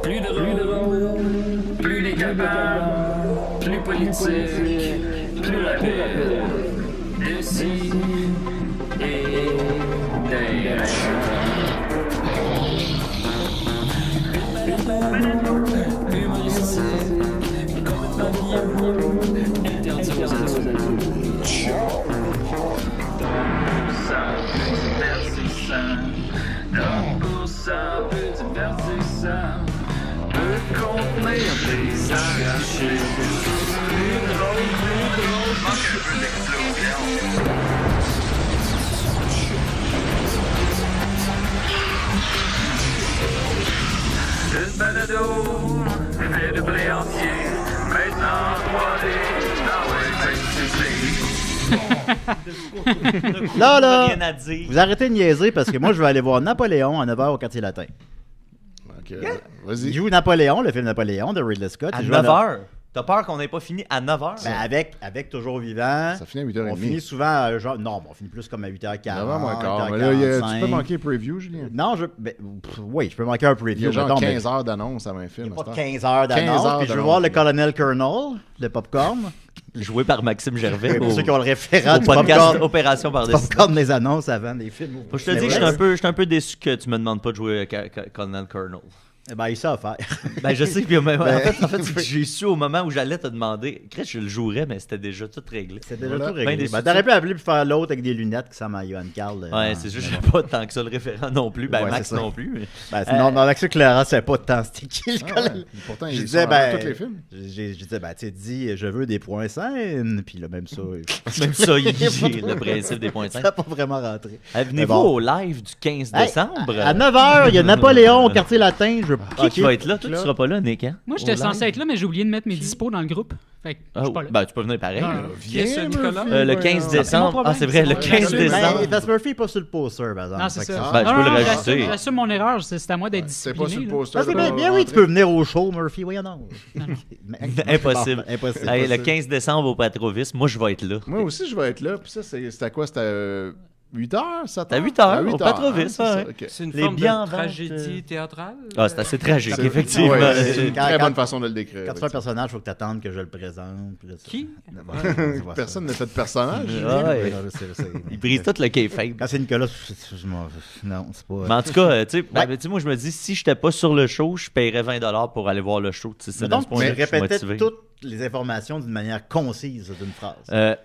Plus drôle, plus décapable, plus politique, plus rapide. D'ici et d'ailleurs. Humoristique, complètement bien, interdit aux adultes. Donc pour ça, peu divertissant, peut contenir des arrachés. Plus drôle, manque un peu d'explosion. Une balado, fait de blé entier, maintenant 3D, Là, là, Rien à dire. vous arrêtez de niaiser parce que moi, je vais aller voir Napoléon à 9h au Quartier Latin. Ok, Il vas-y. joue Napoléon, le film Napoléon de Ridley Scott. À Il joue 9h. T'as peur qu'on n'ait pas fini à 9h? Ben, avec Toujours Vivant. Ça finit à 8h30. On finit souvent, genre, non, on finit plus comme à 8h40. 9h moins quart. 8h45. Mais là, tu peux manquer un preview, Julien. Non, oui, je peux manquer un Il y preview. a genre mettons, 15 heures d'annonce à un film. mais pas à cette heure. 15 heures 15 d'annonce. heures Puis je veux d'annonce. voir le Colonel Colonel, le popcorn. Joué par Maxime Gervais Pour au, ceux qui ont le référent au du podcast popcorn. Opération par dessus. Popcorn des annonces avant des films. Je te dis que je suis un peu déçu que tu me demandes pas de jouer Colonel Colonel. Eh ben, il sait faire. Ben, je sais, puis en fait c'est que j'ai su au moment où j'allais te demander. Chris, je le jouerais, mais c'était déjà tout réglé. C'est déjà Voilà. tout réglé. Ben déçu. Ben, t'aurais pu appeler pour faire l'autre avec des lunettes qui ressemblent à Johan Carl. Ouais, c'est juste que j'ai pas tant que ça le référent non plus. Ben, Ouais, Max c'est ça. non plus. Mais... Ben, sinon, dans l'accès Clara, c'est pas de temps. C'était qui le Ah colonel? ouais. Pourtant, Je ils disais, sont dans ben, tous les films. je disais, ben, tu sais, dis, je veux des points saines. Puis là, même ça. Même ça, il est le principe des points Ça 5. n'a pas vraiment rentré. Venez-vous Mais bon. au live du 15 Hey, décembre. À 9h, il y a Napoléon au quartier latin. Qui va être là? Toi, tu seras pas là, Nick, hein? Moi, j'étais censé être là, mais j'ai oublié de mettre mes dispos dans le groupe. Fait que je Oh, suis pas là. ben, tu peux venir pareil. Non, non. Viens, Yes, Murphy, Nicolas. Le 15 voyons. décembre. problème, Ah, c'est vrai, le c'est 15 bon. décembre. Ben, parce que Murphy n'est pas sur le poster, par exemple. Non, c'est Fait que ça. Ben, je peux Non, le non, rajouter. J'assume mon erreur. C'est à moi d'être C'est discipliné. pas sur le là. poster. Ah, c'est là, bien, oui, tu peux venir au show, Murphy. Voyons non. Impossible. Bon, impossible. Hey, le 15 décembre au Patrovis, moi, je vais être là. Moi aussi, je vais être là. Puis ça, c'était à quoi? C'était 8 heures, 7 heures? C'était à 8 heures, À au Patrovis, c'est ça, ouais. ok. C'est une Les forme biens en de vente, tragédie théâtrale. Ah, c'est assez tragique, C'est- effectivement. Ouais, c'est une Quand- très quand- bonne façon de le décrire. Quand tu fais un personnage, il faut que tu attendes que je le présente. Puis là, ça- Qui? Personne n'a fait de personnage. Ah, ouais. Ouais, c'est- Il brise tout le kayfabe. Quand c'est Nicolas, non, c'est pas. Mais en tout cas, tu sais, moi, je me dis, si j'étais pas sur le show, je paierais 20$ pour aller voir le show. Tu sais, c'est dans Donc, ce point-là tu que je suis répétais motivé. toutes les informations d'une manière concise d'une phrase.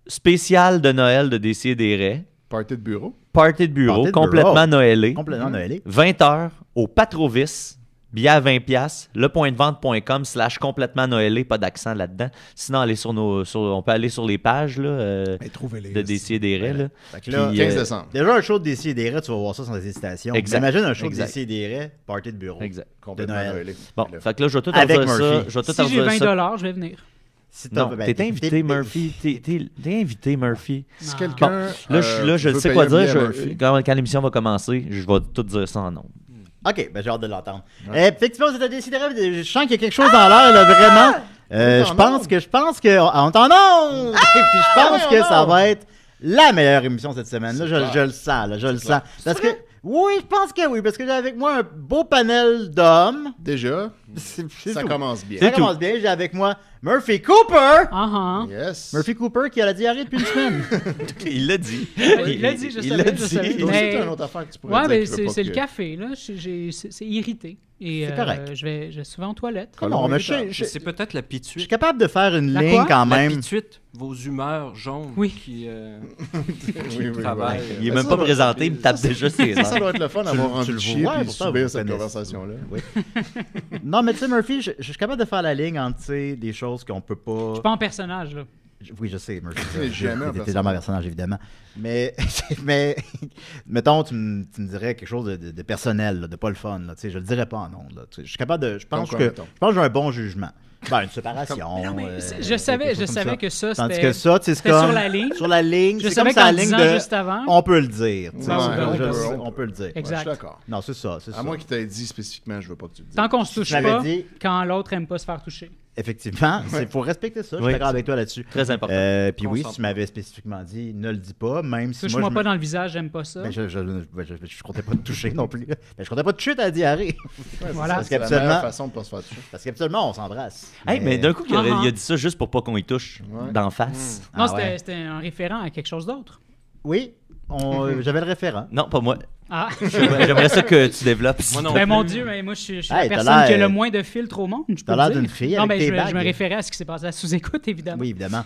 Spécial de Noël de Décideret. Party de bureau. Party de bureau, Party de complètement bureau. noëlé. Complètement Noëlé. 20h au Patrovis. Billet à 20$, lepointdevente.com/complètement noëlé, pas d'accent là-dedans. Sinon, on peut aller sur les pages là, Trouvez-les. de Décideret. Là. Fait que là, Puis, 15 décembre. déjà, un show de Décideret, tu vas voir ça sans hésitation. Exact. Imagine un show Exact. de Décideret, party de bureau. Exact. Complètement de Noël. Noëlé. Bon, Là. fait que là, je vais tout Avec redire ça. Murphy. Je vais tout Si j'ai redire ça. 20$, je vais venir. Si t'as- Non, ben, t'es invité, Murphy. T'es invité, Murphy. Si Non. quelqu'un. Là, je suis là, je veut sais payer quoi un billet dire. à Murphy, Quand l'émission va commencer, je vais tout dire ça en nom. Ok, ben j'ai hâte de l'entendre. Effectivement, vous êtes à Décideret, je sens qu'il y a quelque chose dans l'air, là, vraiment. Je pense que. On t'en onde! Et puis je pense que ça va être la meilleure émission cette semaine. Là, je le sens, là, je le sens. Parce que. Oui, je pense que oui, parce que j'ai avec moi un beau panel d'hommes. Déjà, C'est ça tout. commence bien. Ça commence bien. J'ai avec moi Murphy Cooper. Ah, Yes. Murphy Cooper qui a la diarrhée depuis une semaine. Il l'a dit. Il l'a dit, je Il savais, l'a je dit. savais. Toi aussi, Mais- t'as une autre affaire que tu pourrais Ouais, dire. mais qui veut pas c'est le que- café, là. C'est irrité. Et C'est correct. je vais souvent aux toilettes. Comment? Mais C'est peut-être la je suis pituite. capable de faire une La ligne quoi? quand La même. pituite, vos humeurs jaunes Oui. qui Oui, travaillent. Il est même pas présenté, il me tape déjà ses Ça airs. doit être le fun d'avoir tu rendu le chier vois, puis pourtant, subir vous cette connaissez. conversation-là. Oui. Non, mais tu sais, Murphy, je suis capable de faire la ligne entre tu sais, des choses qu'on peut pas. Je suis pas en personnage, là. Oui, je sais, Murphy. C'est jamais un T'es dans ma personnage, évidemment. Mais, mettons, tu me dirais quelque chose de personnel, là, de pas le fun. Là, tu sais, je le dirais pas en ondes. Là, tu sais, je suis capable de. Je pense Comme que quoi, mettons? j'ai un bon jugement. Ben, une séparation. Je savais quelque chose comme ça. que ça, Tandis c'était... que ça, tu sais, c'est c'était comme... sur la ligne. Sur la ligne, Je c'est savais comme ça, qu'en la ligne disant de... juste avant... On peut le dire. tu sais, Ouais, on peut le dire. Je suis Exact. d'accord. Non, c'est ça, c'est À ça. moins qu'il t'ait dit spécifiquement, je veux pas que tu le dises. Tant qu'on se touche Tu m'avais pas, dit- quand l'autre aime pas se faire toucher. Effectivement, il faut respecter ça. Je suis Oui. d'accord avec toi là-dessus. Très important. Puis oui, si tu Consentement. m'avais spécifiquement dit, ne le dis pas, même si Touche-moi moi, je pas me- dans le visage, j'aime pas ça. Ben, je comptais pas te toucher non plus. Ben, je comptais pas te toucher ta diarrhée. Voilà. Parce C'est la qu'habituellement, meilleure façon de pas se faire toucher. parce qu'habituellement, on s'embrasse. Hey, mais d'un coup, il Ah, a dit ça juste pour pas qu'on y touche Ouais. d'en face. Non, Ah ouais. c'était un référent à quelque chose d'autre. Oui, j'avais le référent. Non, pas moi. Ah, J'aimerais ça que tu développes. Moi non ben plus. mon Dieu, mais moi je suis Hey, la t'as personne qui a l'air- le moins de filtres au monde. Je peux t'as l'air le dire. d'une fille Non, avec ben, tes je me bagues. référais à ce qui s'est passé à sous-écoute, évidemment. Oui, évidemment.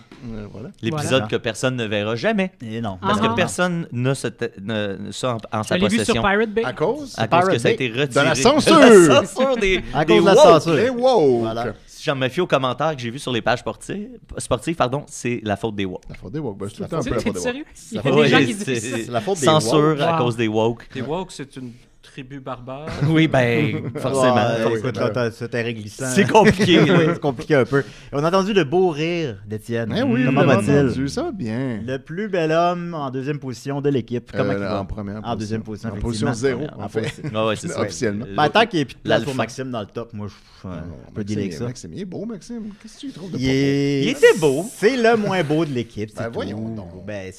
Voilà. L'épisode Voilà. que personne ne verra jamais. Et non. Ah, Parce ah. que personne n'a ça en Je sa l'ai vu possession. sur Pirate Bay. À cause À cause que Pirate ça a Bay. été retiré. De la censure! De la censure des, À des cause de la woke. censure. Les woke! Voilà. Si j'en me fie aux commentaires que j'ai vus sur les pages sportives, c'est la faute des woke. La faute des woke. Ben, c'est tout le temps un peu Tu la sais, faute t'es des woke. sérieux? Il y a fait- des Ouais, gens qui c'est- disent C'est la faute des Censure woke. à Wow. cause des woke. Les woke, c'est une tribu barbare. Oui, ben, forcément. Ouais, écoute, c'était réglissant. C'est compliqué. Oui, c'est compliqué un peu. Et on a entendu le beau rire d'Étienne. Eh oui, Comment je l'ai va-t-il? entendu, ça va bien. Le plus bel homme en deuxième position de l'équipe. Comment il va? En première En deuxième position, En position effectivement. 0, en En fait. position- Ouais, c'est ça. Officiellement. Ben, tant qu'il n'y ait plus de place L'alpha. pour Maxime dans le top, moi, je peux dealer avec ça. Maxime, il est beau, Maxime. Qu'est-ce que tu trouves de Il, est... Il était beau. C'est le moins beau de l'équipe. Ben, c'est voyons tout. donc. Ben,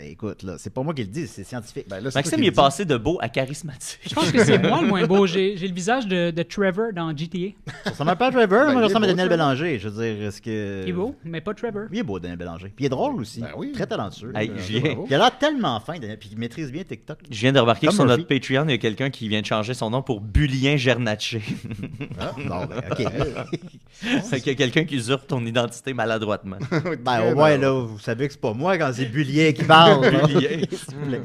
écoute, là, c'est pas moi qui le dis, c'est scientifique. Ben, là, c'est toi Maxime, qui il est le dis. passé de beau à charismatique. Je pense que c'est moi le moins beau. J'ai le visage de Trevor dans GTA. Ça ressemble un peu à Trevor, Ben, moi, il je est ressemble à beau, Daniel Trevor. Bélanger. Je veux dire, est-ce que. Il est beau, mais pas Trevor. Il est beau, Daniel Bélanger. Puis il est drôle aussi. Ben oui. Très talentueux. Hey, Julien, bravo. Il a l'air tellement fin, Daniel, puis il maîtrise bien TikTok. je viens de remarquer que Comme sur Murphy. notre Patreon, il y a quelqu'un qui vient de changer son nom pour Bulien Gernatché. Ah, bon, ben, ok. Fait qu'il y a quelqu'un qui usurpe ton identité maladroitement. Ben, au moins, là, vous savez que c'est pas moi quand c'est Bullier qui parle. là. Bulien. S'il vous plaît.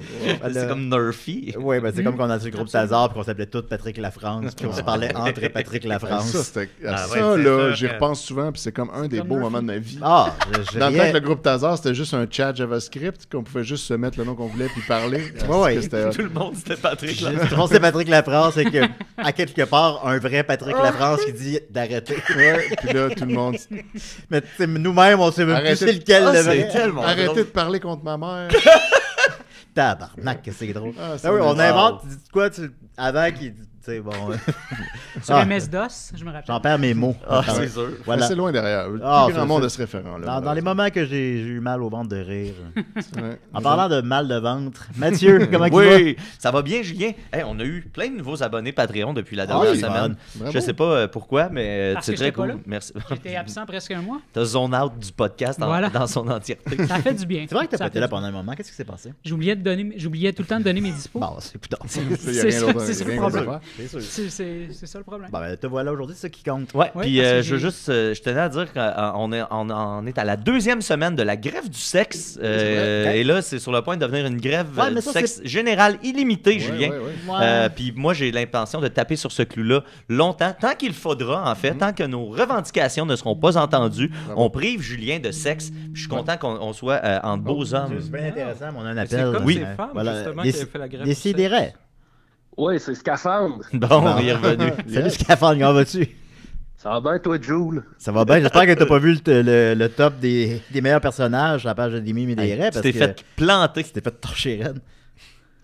C'est comme Nerfy. Oui, ben, c'est comme quand on a sur le groupe Tazar puis qu'on s'appelait tous Patrick Lafrance puis on se parlait entre Patrick Lafrance. Ça, c'était- à Ah, ça, ouais, c'est là, ça. j'y repense souvent, puis c'est comme un des Comme beaux Murphy. moments de ma vie. Ah, je Dans le temps riais. que le groupe Tazar, c'était juste un chat JavaScript, qu'on pouvait juste se mettre le nom qu'on voulait puis parler. ouais. Que c'était- Tout le monde, c'était Patrick. là. Tout le monde sait Patrick Lafrance et que, à quelque part, un vrai Patrick Lafrance qui dit d'arrêter. Ouais, puis là, tout le monde. Mais tu sais, nous-mêmes, on sait même plus Arrêtez c'est lequel Ah, le c'est vrai. tellement Arrêtez drôle. de parler contre ma mère. Tabarnak, que c'est drôle. Ah, Ah oui, on wow. invente, tu dis quoi, avant qu'il... Tu sais, bon... Sur Ah. MS-DOS, je me rappelle. J'en perds mes mots. Ah, Pardon. c'est sûr. Voilà. C'est loin derrière. Le Ah, plus grand c'est- monde c'est- de ce référent-là. Dans les moments que j'ai eu mal au ventre de rire. Ouais. En parlant de mal de ventre, Mathieu, comment il va? Oui, ça va bien, Julien. Hey, on a eu plein de nouveaux abonnés Patreon depuis la dernière oui, semaine. Bravo. Je sais pas pourquoi, mais Parce c'est que très j'étais pas cool. là. Merci. J'étais absent presque un mois. T'as zone out du podcast Voilà. dans son entièreté. Ça fait du bien. C'est vrai que t'as Ça pas été fait là du- pendant un moment. Qu'est-ce qui s'est passé? J'oubliais tout le temps de donner mes dispos. Bon, c'est putain. Il y a C'est rien ça, d'autre- c'est ça le rien d'autre à problème. faire. C'est sûr. C'est ça le problème. Bon, ben, te voilà aujourd'hui, c'est ça qui compte. Ouais, Ouais, puis parce que je veux j'ai- juste, je tenais à dire qu'on est à la 2e semaine de la grève du sexe. vrai. Et là, c'est sur le point de devenir une grève Ouais, mais du ça, sexe générale illimitée, Ouais, Julien. ouais, ouais. Ouais. Puis moi, j'ai l'intention de taper sur ce clou-là longtemps, tant qu'il faudra, en fait, tant que nos revendications ne seront pas entendues. On prive Julien de sexe. Puis je suis content qu'on soit en beaux hommes. C'est bien intéressant, mais on a un Mais appel. c'est comme Oui. ces femmes, justement, qui avaient fait la grève. du Décidérez. Oui, c'est Scaphandre. Bon, il est revenu. Salut, Scaphandre, comment vas-tu? Ça va bien, toi, Jules? Ça va bien. J'espère que t'as pas vu le top des meilleurs personnages à la page de Demi et des Hey, Raies. tu t'es fait planter. Tu t'es fait torcher raide.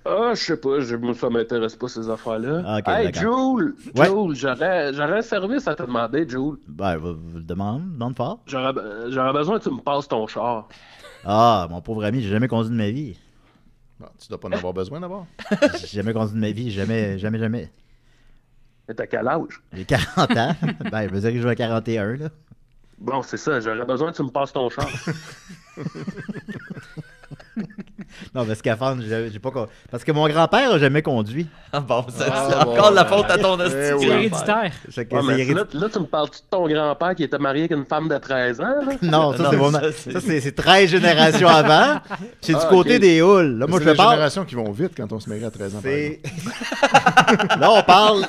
Ah, je sais pas, moi, ça m'intéresse pas, ces affaires-là. Ah, ok, Hey, d'accord. Jules! Ouais. Jules, j'aurais un service à te demander, Jules. Ben, demande fort. J'aurais besoin que tu me passes ton char. Ah, mon pauvre ami, j'ai jamais conduit de ma vie. Bon, tu dois pas en avoir besoin d'abord. J'ai jamais conduit de ma vie. Jamais. Mais t'as quel âge? J'ai 40 ans. Ben, je veux dire que je vais à 41, là. Bon, c'est ça, j'aurais besoin que tu me passes ton char. Non, mais Scaphandre, j'ai pas... Parce que mon grand-père a jamais conduit. Ah bon, c'est bon, encore la ben, faute à ton eh hostie. oui. C'est grand-père. héréditaire. Fait que Ouais, c'est mais héréditaire. là, tu me parles de ton grand-père qui était marié avec une femme de 13 ans, là? Non, ça, Non, c'est vraiment... ça, c'est- Ça, c'est 13 générations avant. C'est du Ah, côté ok. des houles. Là, moi, C'est je te les parle... générations qui vont vite quand on se marie à 13 ans. par exemple. C'est... Là, on parle...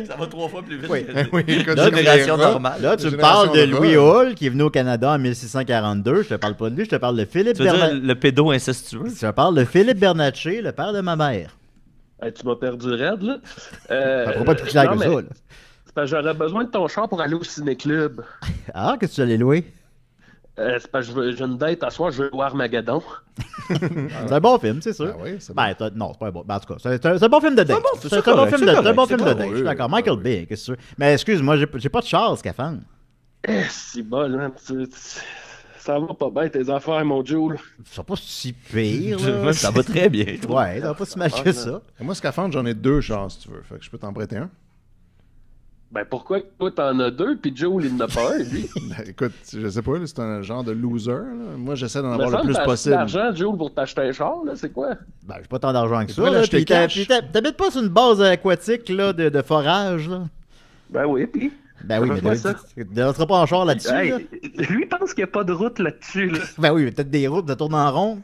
Ça va 3 fois plus vite. Oui. que- Oui, écoute, Là, je génération les rats. normale. Là, tu me Génération parles de de Louis rats. Hull, qui est venu au Canada en 1642. Je te parle pas de lui, je te parle de Philippe Tu veux dire Bernatchez. le pédo incestueux? Je te parle de Philippe Bernatchez, le père de ma mère. Hey, tu m'as perdu raide, là. Ça pourra pas être plus clair non, que mais ça, là. parce que j'aurais besoin de ton char pour aller au ciné-club. Ah, qu'est-ce que tu allais louer? C'est parce que j'ai une date à soir, je veux voir Armageddon. C'est un bon film, c'est sûr. Ah oui, c'est bon. Non, c'est pas un bon. En tout cas, c'est un bon film de date. C'est un bon film de date. Je suis d'accord. Michael Bay, qu'est-ce que tu veux? Mais excuse-moi, j'ai pas de char, scaphandre. C'est bon, hein. Ça va pas bien, tes affaires, mon Joe. Ça va pas si pire, là. Ça va très bien. Ouais, ça va pas si mal que ça. Et moi, scaphandre, j'en ai 2 chars, si tu veux. Fait que je peux t'en prêter un. Ben pourquoi toi t'en as 2 puis Joe il n'en a pas un, lui? Ben, écoute, je sais pas, là, c'est un genre de loser. Là. Moi, j'essaie d'en Me avoir le plus semble possible. l'argent, Joe, pour t'acheter un char, là, c'est quoi? Ben, j'ai pas tant d'argent que Tu ça. peux Là. l'acheter Puis cash. t'habites pas sur une base aquatique là, de forage, là? Ben oui, puis... Ben oui, mais Fais-moi ça. tu n'entreras pas en char là-dessus, là? Hey, lui pense qu'il n'y a pas de route là-dessus, là. Ben oui, mais peut-être des routes de tourne en rond.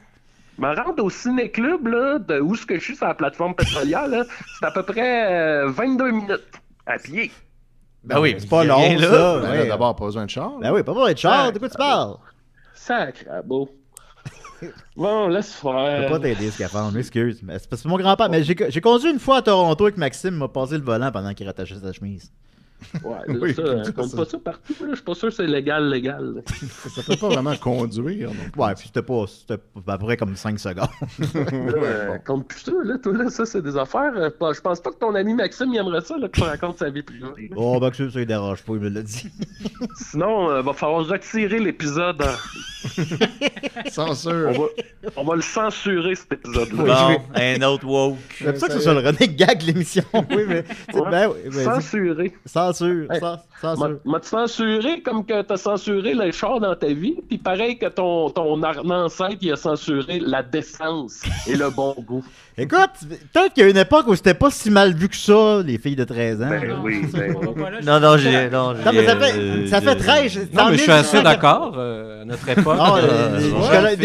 Me rendre au ciné-club, là, de où ce que je suis sur la plateforme pétrolière, là, c'est à peu près 22 minutes à pied. Ben oui, c'est pas il y a long, rien là. ça. Ben, ouais. là, d'abord, pas besoin de char. Ben oui, pas besoin de char, de quoi tu parles? Sacré beau. Bon, laisse Je peux faire. pas t'aider, scaphandre, m'excuse. Mais c'est parce que mon grand-père. Mais j'ai conduit une fois à Toronto avec Maxime, m'a passé le volant pendant qu'il rattachait sa chemise. Ouais, Oui, ça, ça, compte ça. pas ça partout, là. Je suis pas sûr que c'est légal. Ça peut pas vraiment conduire. Donc. Ouais, puis c'était à peu près comme 5 secondes. Compte plus ça, là. Toi, là, ça, c'est des affaires. Je pense pas que ton ami Maxime, il aimerait ça, là, que tu racontes sa vie privée. là. Oh, Maxime, ça, il dérange pas, il me l'a dit. Sinon, va falloir retirer l'épisode. Censure. On va le censurer, cet épisode-là. Bon, un autre woke. J'aime ça que ce soit le René Gag de l'émission. Oui, mais. Ben oui, mais Censurer. censure. Hey, Censure. M'a censuré comme que t'as censuré les chars dans ta vie, puis pareil que ton ancêtre, il a censuré la décence et le bon goût. Écoute, peut-être qu'il y a une époque où c'était pas si mal vu que ça, les filles de 13 ans. Ben oui, ben On va oui. pas là, Non, Non, mais ça fait 13. Non, mais je suis assez d'accord. À notre époque, Non, Nicolas est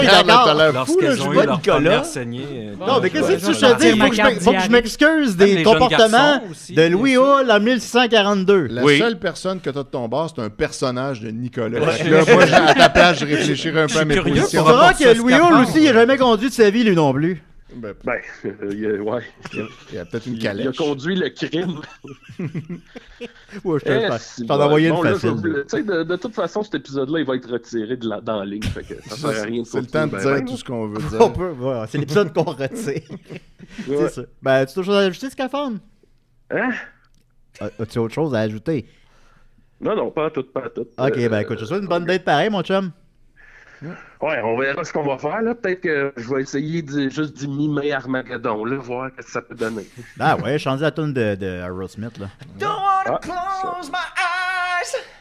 T'as d'accord. l'air fou, là, lorsqu'elles je ont vois eu leur Nicolas. première saignée. Non, mais qu'est-ce que tu veux que je je te dise? vais Faut que je m'excuse des les jeunes comportements garçons aussi, de bien Louis sûr. Hull en 1642. La Oui. seule personne que t'as de ton bar, c'est un personnage de Nicolas. Ouais. Fait que là, moi, à ta place, je réfléchirais un peu à mes curieux Tu positions. pour verras rapport que à Louis Scaphandre. Hull aussi, il n'a jamais conduit de sa vie, lui non plus. Ben, Ben, ouais. il y a peut-être une Il a calèche. conduit le crime. Ouais, je Si t'en bon. envoyais une Bon, là, facile. tu sais, de toute façon, cet épisode-là, il va être retiré dans la ligne. Fait que ça sert à rien de C'est le temps de continuer, dire ben, tout ce qu'on veut On dire. peut, ouais, c'est l'épisode qu'on retire. Ouais. C'est ça. Ben, tu as autre chose à ajouter, Scaphandre? Hein? As-tu autre chose à ajouter? Non, pas tout. Ok, ben écoute, je te souhaite une bonne date pareil, mon chum. Ouais, on verra ce qu'on va faire, là. Peut-être que je vais essayer juste d'y mimer Armageddon, là, voir ce que ça peut donner. Ah ouais, changer la tune de Aerosmith, là.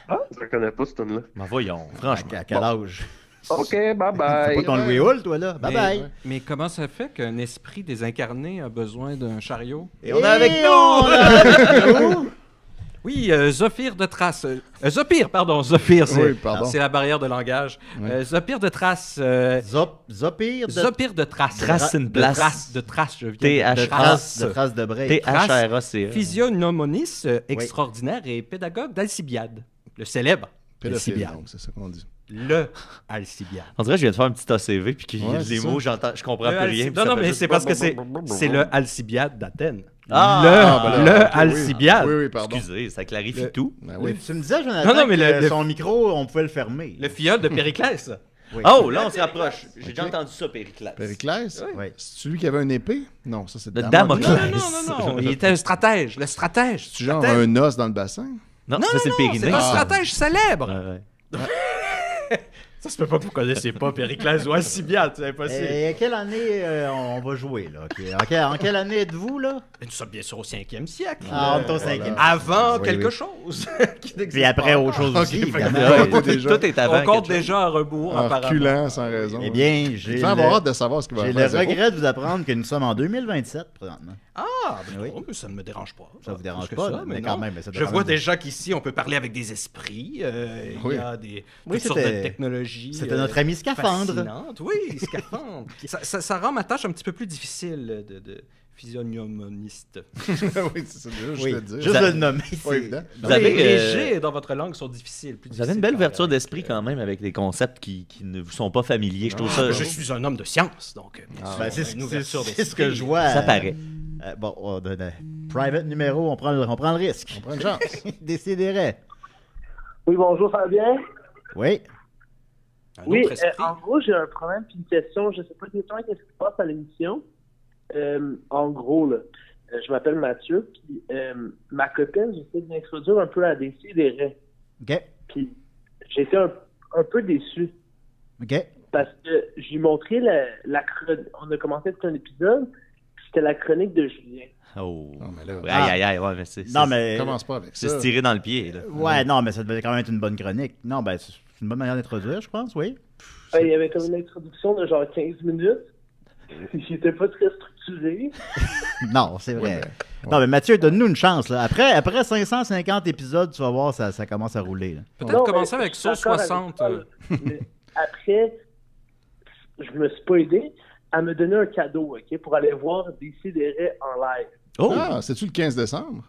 Ah, je connais pas, ce tune-là. Ben voyons, franchement. À quel âge? OK, C'est pas bye-bye. ton Louis Hull, toi, là? Bye bye. Mais comment ça fait qu'un esprit désincarné a besoin d'un chariot? Et on est avec nous! On est avec nous! Oui, Zophir de Thrace. Zophir, c'est Oui, pardon. c'est la barrière de langage. Zophir de Thrace. Zopir de... Zophir de Thrace. Trace une place. De Thrace, je viens. TH. de Thrace. de traces de break. T-H-R-A-C-E. Physionomoniste extraordinaire et pédagogue d'Alcibiade. Le célèbre Pédophile, Alcibiade. donc, c'est ça qu'on dit. Le Alcibiade. On dirait que je viens de faire un petit ACV puis qu'il y a Ouais, des c'est mots, ça. je comprends Le plus rien. Alci- puis Non, ça non, fait mais juste c'est parce que c'est le Alcibiade d'Athènes. Ah, le ben là, ok, Alcibiade. Oui, pardon. Excusez, ça clarifie Le- tout. Ben oui. Tu me disais, Jonathan, Non, mais que le- son micro, on pouvait le fermer. Le filleul de Périclès. Oui. Oh, là, on se rapproche. J'ai déjà entendu ça, Périclès. Périclès? Oui. C'est celui qui avait une épée? Non, ça c'est Le Damoclès. Damoclès. Non. Il était un stratège. Le stratège. C'est genre un os dans le bassin? Non, ça, c'est le C'est Périnée. un stratège célèbre. Ouais, ouais. Ça se peut pas que vous connaissiez pas Périclès ou Alcibiade, c'est impossible. Et quelle année on va jouer, là? Ok. En quelle année êtes-vous, là? Nous sommes bien sûr au 5e siècle. Ah, on est au 5e. Avant Oui, quelque oui. chose. qui n'existe Puis après, pas autre chose Ok, aussi, fait que- évidemment. Ouais, Tout, déjà. tout est avant. On compte quelque chose. déjà à rebours, En apparemment. reculant sans raison. Eh bien, j'ai Tu vas avoir hâte de savoir ce qui va j'ai faire le zéro. regret de vous apprendre que nous sommes en 2027, présentement. Ah, ben Oui. non, mais ça ne me dérange pas. Ça vous dérange Plus que pas, ça, mais non. quand même, mais ça Je doit vois quand même- déjà qu'ici, on peut parler avec des esprits. Oui. Il y a des Oui, toutes sortes de c'était- technologies. C'était notre ami Scaphandre. fascinantes. Oui, scaphandre. ça rend ma tâche un petit peu plus difficile de physionomoniste. Oui, c'est ça, déjà, je Oui, te le dire. juste de le nommer. Pas c'est- évident. Vous avez, les euh, G dans votre langue sont difficiles. plus Vous avez une difficiles belle à ouverture faire. d'esprit quand même avec des concepts qui ne vous sont pas familiers. Je trouve ça. Je suis un homme de science, donc. Ben, c'est une ouverture c'est ce que d'esprit. je vois. Ça paraît. Bon, private numéro, on prend le risque. On prend une chance. Décidérez. Oui, bonjour, ça va bien? Oui. Un Oui, autre esprit. en gros, j'ai un problème puis une question. Je sais pas exactement qu'est-ce qui se passe à l'émission. En gros, là, je m'appelle Mathieu, puis ma copine, j'essaie de m'introduire un peu à Décideret. OK. Puis j'ai été un peu déçu OK. parce que j'ai montré la chronique. On a commencé avec un épisode, puis c'était la chronique de Julien. Oh. Non, mais là, Aïe, ouais, mais c'est. Non, mais. commence pas avec ça. C'est se tirer dans le pied, là. Ouais, non, mais ça devait quand même être une bonne chronique. Non, ben, c'est une bonne manière d'introduire, je pense, oui. Il y avait comme une introduction de genre 15 minutes. J'étais pas très structuré. Non, c'est vrai. Ouais, Non, mais Mathieu, donne-nous une chance. Là. Après 550 épisodes, tu vas voir, ça commence à rouler. Là. Peut-être Non, commencer mais avec je suis Sauce d'accord avec 60. toi, là. Mais après, je me suis pas aidé à me donner un cadeau, OK, pour aller voir Décideret en live. Oh! Ah, c'est-tu le 15 décembre?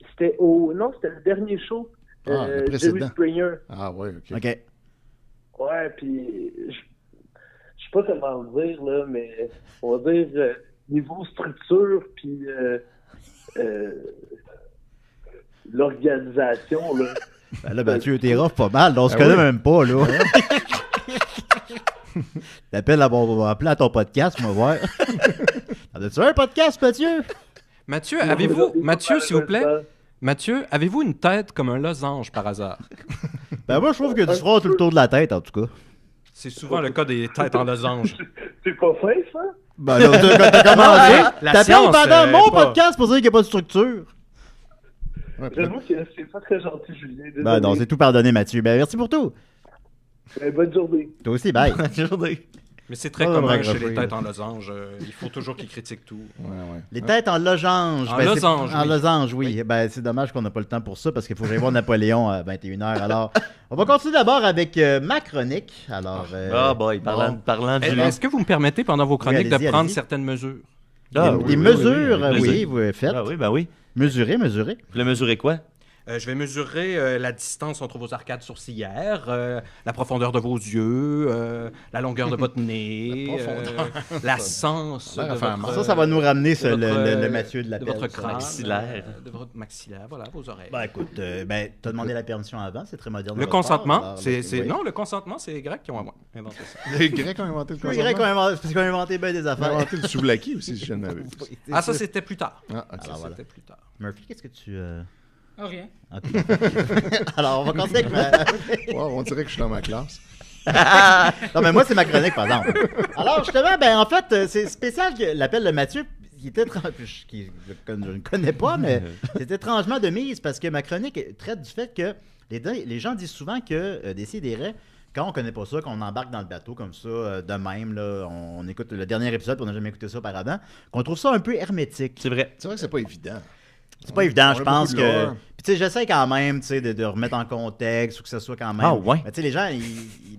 C'était le dernier show. Le Jerry précédent. Springer. Ah, ouais, OK. OK. Ouais, puis je sais pas comment le dire, là, mais on va dire niveau structure, puis l'organisation, là. Ben là, Mathieu, t'es rough pas mal. On se Ben connaît oui. même pas, là. T'appelles on va appeler à ton podcast, on va voir. T'en as-tu un podcast, Mathieu? Mathieu, Mathieu, s'il vous plaît, Mathieu, avez-vous une tête comme un losange par hasard? Ben moi, je trouve que tu feras tout le tour de la tête, en tout cas. C'est souvent le cas des têtes en losange. C'est pas fin, ça? Ben là, t'as commencé. La T'appelles science, pendant mon pas- podcast pour dire qu'il n'y a pas de structure. Ouais, J'avoue que c'est pas très gentil, Julien. Désolé. Ben non, c'est tout pardonné, Mathieu. Ben merci pour tout. Bonne journée. Toi aussi, bye. Mais c'est très Oh, commun bravo, chez les oui. têtes en losange. Il faut toujours qu'ils critiquent tout. ouais. Les têtes en losange. En Ben, c'est- losange, En oui. losange, oui. Ben, c'est dommage qu'on n'a pas le temps pour ça parce qu'il faut que j'aille voir Napoléon à 21h. Alors, on va continuer d'abord avec ma chronique. Alors, Ah, boy, parlant du. Est-ce que vous me permettez, pendant vos chroniques, allez-y, de prendre allez-y. certaines mesures? Ah, des oui, mesures, oui, oui, oui. vous faites. Ah oui, ben oui. Mesurer. Vous voulez mesurer quoi? Je vais mesurer la distance entre vos arcades sourcilières, la profondeur de vos yeux, la longueur de votre nez, la sens Ça a de l'air à faire votre, mal. Ça va nous ramener de sur votre, le Mathieu de la de votre crâne, maxillaire. de votre maxillaire, voilà, vos oreilles. Ben écoute, t'as demandé la permission avant, c'est très moderne. Le de votre part, consentement, alors, c'est oui. non, le consentement, c'est les Grecs qui ont inventé ça. Les Grecs ont inventé le Oui, les Grecs consentement. ont inventé, parce qu'ils ont inventé bien des Ils ont affaires. inventé le souvlaki aussi, si je ne l'avais vu. Ah, ça c'était plus tard. Ah, ok. Alors, voilà. C'était plus tard. Murphy, qu'est-ce que tu... Oh, rien. Ok. Alors, on va commencer avec ma... Wow, on dirait que je suis dans ma classe. Non, mais moi, c'est ma chronique, par exemple. Alors, justement, ben, en fait, c'est spécial que l'appel de Mathieu, qui était... je ne connais pas, mais c'est étrangement de mise, parce que ma chronique traite du fait que les gens disent souvent que Décideret, quand on connaît pas ça, qu'on embarque dans le bateau comme ça, de même, là, on écoute le dernier épisode, puis on n'a jamais écouté ça auparavant, qu'on trouve ça un peu hermétique. C'est vrai. C'est vrai que c'est pas évident. C'est pas évident, on je a pense beaucoup de que... lore. Puis tu sais, j'essaie quand même, tu sais, de remettre en contexte ou que ce soit quand même... Ah ouais? Mais tu sais, les gens,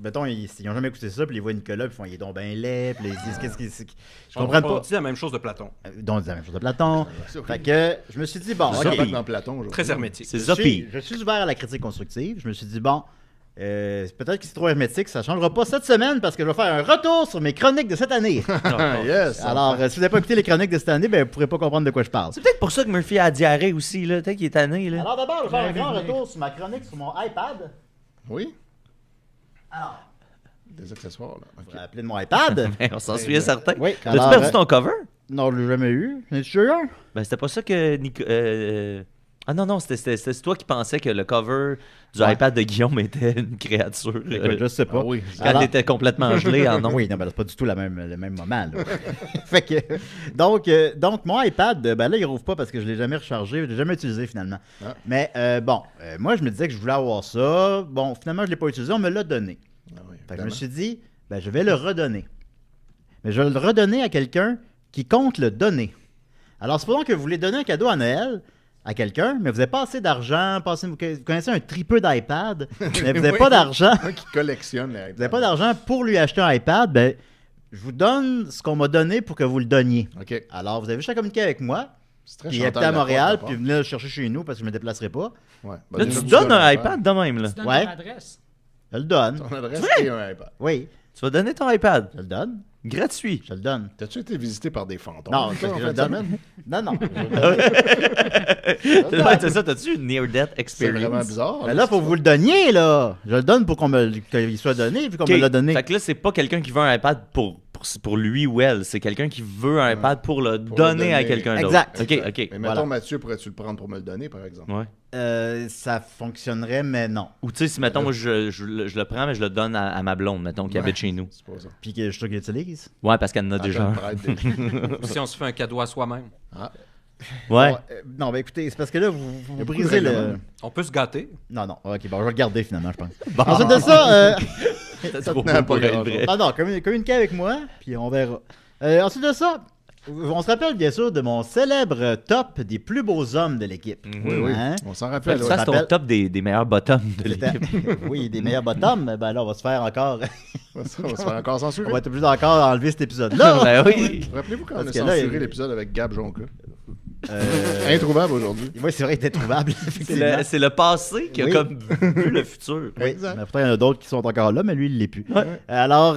mettons, ils ont jamais écouté ça, puis ils voient Nicolas, puis ils font « il est donc ben laid », puis ils disent « qu'est-ce qu'il... » Je comprends On pas. dit la même chose de Platon. Donc, ils disent la même chose de Platon. Fait que je me suis dit, bon, C'est ok, ça, dans Platon aujourd'hui. Très hermétique. C'est Zopi. je suis ouvert à la critique constructive. Je me suis dit, bon, peut-être que c'est trop hermétique, ça changera pas cette semaine parce que je vais faire un retour sur mes chroniques de cette année. Ah, yes. Alors, si vous n'avez pas écouté les chroniques de cette année, ben, vous ne pourrez pas comprendre de quoi je parle. C'est peut-être pour ça que Murphy a la diarrhée aussi, là. Peut-être qu'il est tanné, là. Alors d'abord, je vais faire un grand retour sur ma chronique sur mon iPad. Oui, Alors, des accessoires, là. je Ok. vais appeler de mon iPad. On s'en souvient certain. Oui, T'as-tu alors, perdu ton cover? Non, je l'ai jamais eu. J'en ai-tu eu un? Ben, c'était pas ça que Ah non, c'était toi qui pensais que le cover du Ouais. iPad de Guillaume était une créature. Écoute, je sais pas. Ah oui. Quand Alors- t'étais complètement gelé en non. Oui, non, ben, c'est pas du tout le même moment. Là. Fait que, donc, mon iPad, ben là, il rouvre pas parce que je l'ai jamais rechargé, je l'ai jamais utilisé finalement. Ah. Mais moi, je me disais que je voulais avoir ça. Bon, finalement, je l'ai pas utilisé, on me l'a donné. Ah oui, Fait que je me évidemment. suis dit, ben, je vais le redonner. Mais je vais le redonner à quelqu'un qui compte le donner. Alors, supposons que vous voulez donner un cadeau à Noël à quelqu'un, mais vous n'avez pas assez d'argent, vous connaissez un tripeux d'iPad, mais vous n'avez Oui. pas d'argent. Un qui collectionne les Vous n'avez pas d'argent pour lui acheter un iPad, ben, je vous donne ce qu'on m'a donné pour que vous le donniez. OK. Alors, vous avez juste à communiquer avec moi, C'est très puis Chantal habitez à Laporte, Montréal, d'abord. puis venez le chercher chez nous parce que je ne me déplacerai pas. Ouais. Là, déjà, tu donnes un l'iPad. iPad de même, là. Tu donnes Ouais. ton adresse. Je le donne. Ton adresse et un iPad. Oui, Tu vas donner ton iPad. je le donne. Gratuit. Je te le donne. T'as-tu été visité par des fantômes? Non, toi, en je fin le de donne. semaine? Non. Ouais, c'est ça, t'as-tu une near-death C'est experience? vraiment bizarre. Mais là, faut que vous le donniez, là. Je le donne pour qu'il soit donné, puis qu'on me l'a donné. Fait que là, c'est pas quelqu'un qui veut un iPad pour lui ou elle. C'est quelqu'un qui veut un iPad pour le donner à quelqu'un d'autre. Exact. OK. Mais mettons, Voilà. Mathieu, pourrais-tu le prendre pour me le donner, par exemple? Ouais. Ça fonctionnerait, mais non. Ou tu sais, si mettons, moi, je le prends, mais je le donne à ma blonde, mettons, qui Ouais. habite chez nous. C'est pas ça. Puis que je te l'utilise. Ouais, parce qu'elle en a déjà. Attends, prête déjà. Si on se fait un cadeau à soi-même. Ah. Ouais. Bon, non, ben écoutez, c'est parce que là, vous y a beaucoup de brisez le... règlements. On peut se gâter. Non, ok, bon, je vais le garder finalement, je pense. Ensuite de ça, C'est trop tenait beau pour pas être grand-chose. vrai. non, communiquez avec moi, puis on verra. Ensuite de ça, on se rappelle bien sûr de mon célèbre top des plus beaux hommes de l'équipe. Oui. Hein? On s'en Fait rappelle. que ouais. ça, c'est ton rappelle- top des meilleurs bottoms de C'était- l'équipe. Oui, des meilleurs bottoms, ben là, on va se faire encore... On va se faire encore censurer. on va être obligé d'encore enlever cet épisode-là. Ben oui. Rappelez-vous quand on a Parce que là, censuré il- l'épisode avec Gab Jonca? Euh, Introuvable aujourd'hui. Oui, c'est vrai, il était trouvable, effectivement. C'est le passé qui a Oui. comme vu le futur. Oui, Exact. mais pourtant, il y en a d'autres qui sont encore là, mais lui, il ne l'est plus. Alors,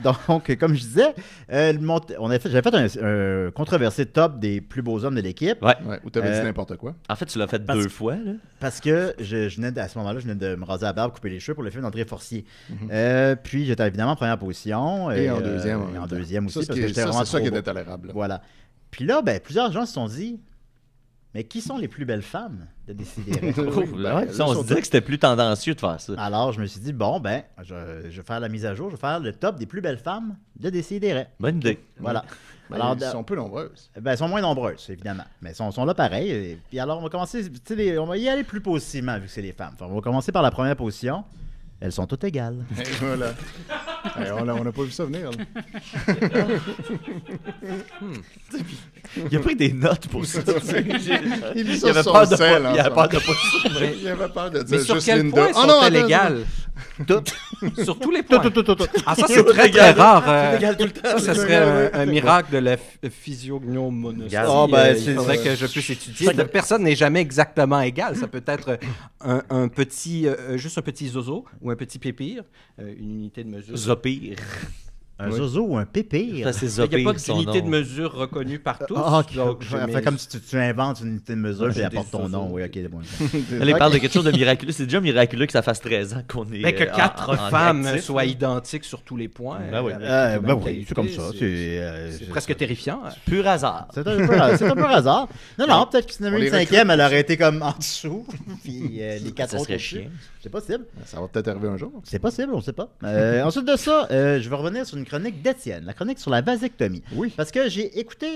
donc, comme je disais, j'avais fait un controversé top des plus beaux hommes de l'équipe Ouais. Ouais, ou t'avais dit n'importe quoi. En fait, tu l'as fait Parce- 2 fois, là. parce que à ce moment-là, je venais de me raser la barbe, couper les cheveux pour le film d'André Forcier. Puis, j'étais évidemment en première position. Et en deuxième. Et en deuxième aussi, Ça, parce que j'étais vraiment c'est ça trop qui beau. était tolérable. Voilà. Puis là, plusieurs gens se sont dit, mais qui sont les plus belles femmes de Décideret? Ouais, ben, ça, on là, se disait que c'était plus tendancieux de faire ça. Alors, je me suis dit, bon, je vais faire la mise à jour, je vais faire le top des plus belles femmes de Décideret. Bonne idée. Voilà. Ben, Alors, ils sont peu nombreuses. elles sont moins nombreuses, évidemment. Mais elles sont là pareil. Et puis alors, on va commencer, on va y aller plus positivement, vu que c'est les femmes. Enfin, on va commencer par la première position. Elles sont toutes égales. Et voilà. On n'a pas vu ça venir. là. Il a pris des notes pour ça. Il lit Il ça avait sur peur son de sel, pas, en il avait ce peur moment. de pas Il avait peur de dire Mais sur juste quel Linda. point Oh non, sont-elles attends, égales? Toutes. Sur tous les points. Tout. Ah, ça, c'est très, très rare. tout le temps. Ça, ce serait un miracle de la physiognomonostie. Oh, ben, Il faudrait que je puisse étudier. Personne n'est jamais exactement égal. Ça peut être un petit, juste un petit zozo ou un petit pépire, une unité de mesure. Zopir. Un zozo ou un pépire. Ça, c'est Il n'y Zopir. a pas son d'unité nom. de mesure reconnue par tous. Ah, ok. Donc, je Fait mets- comme si tu inventes une unité de mesure et J'ai apporte des ton nom. zozos. Oui, ok, bon. Là, il parle de quelque chose de miraculeux. C'est déjà miraculeux que ça fasse 13 ans qu'on est. Ben, que en- 4 en femmes actif, soient là. identiques sur tous les points. Ben oui. avec la même Oui, qualité, c'est comme ça. C'est presque terrifiant. Pur hasard. C'est un peu hasard. Non, peut-être que si y en avait On une les cinquième, elle aurait été comme en dessous. Puis les quatre Ça autres serait au-dessus. chiant. C'est possible. Ça va peut-être arriver un jour. C'est possible, on ne sait pas. Ensuite de ça, je vais revenir sur une chronique d'Étienne, la chronique sur la vasectomie. Oui. Parce que j'ai écouté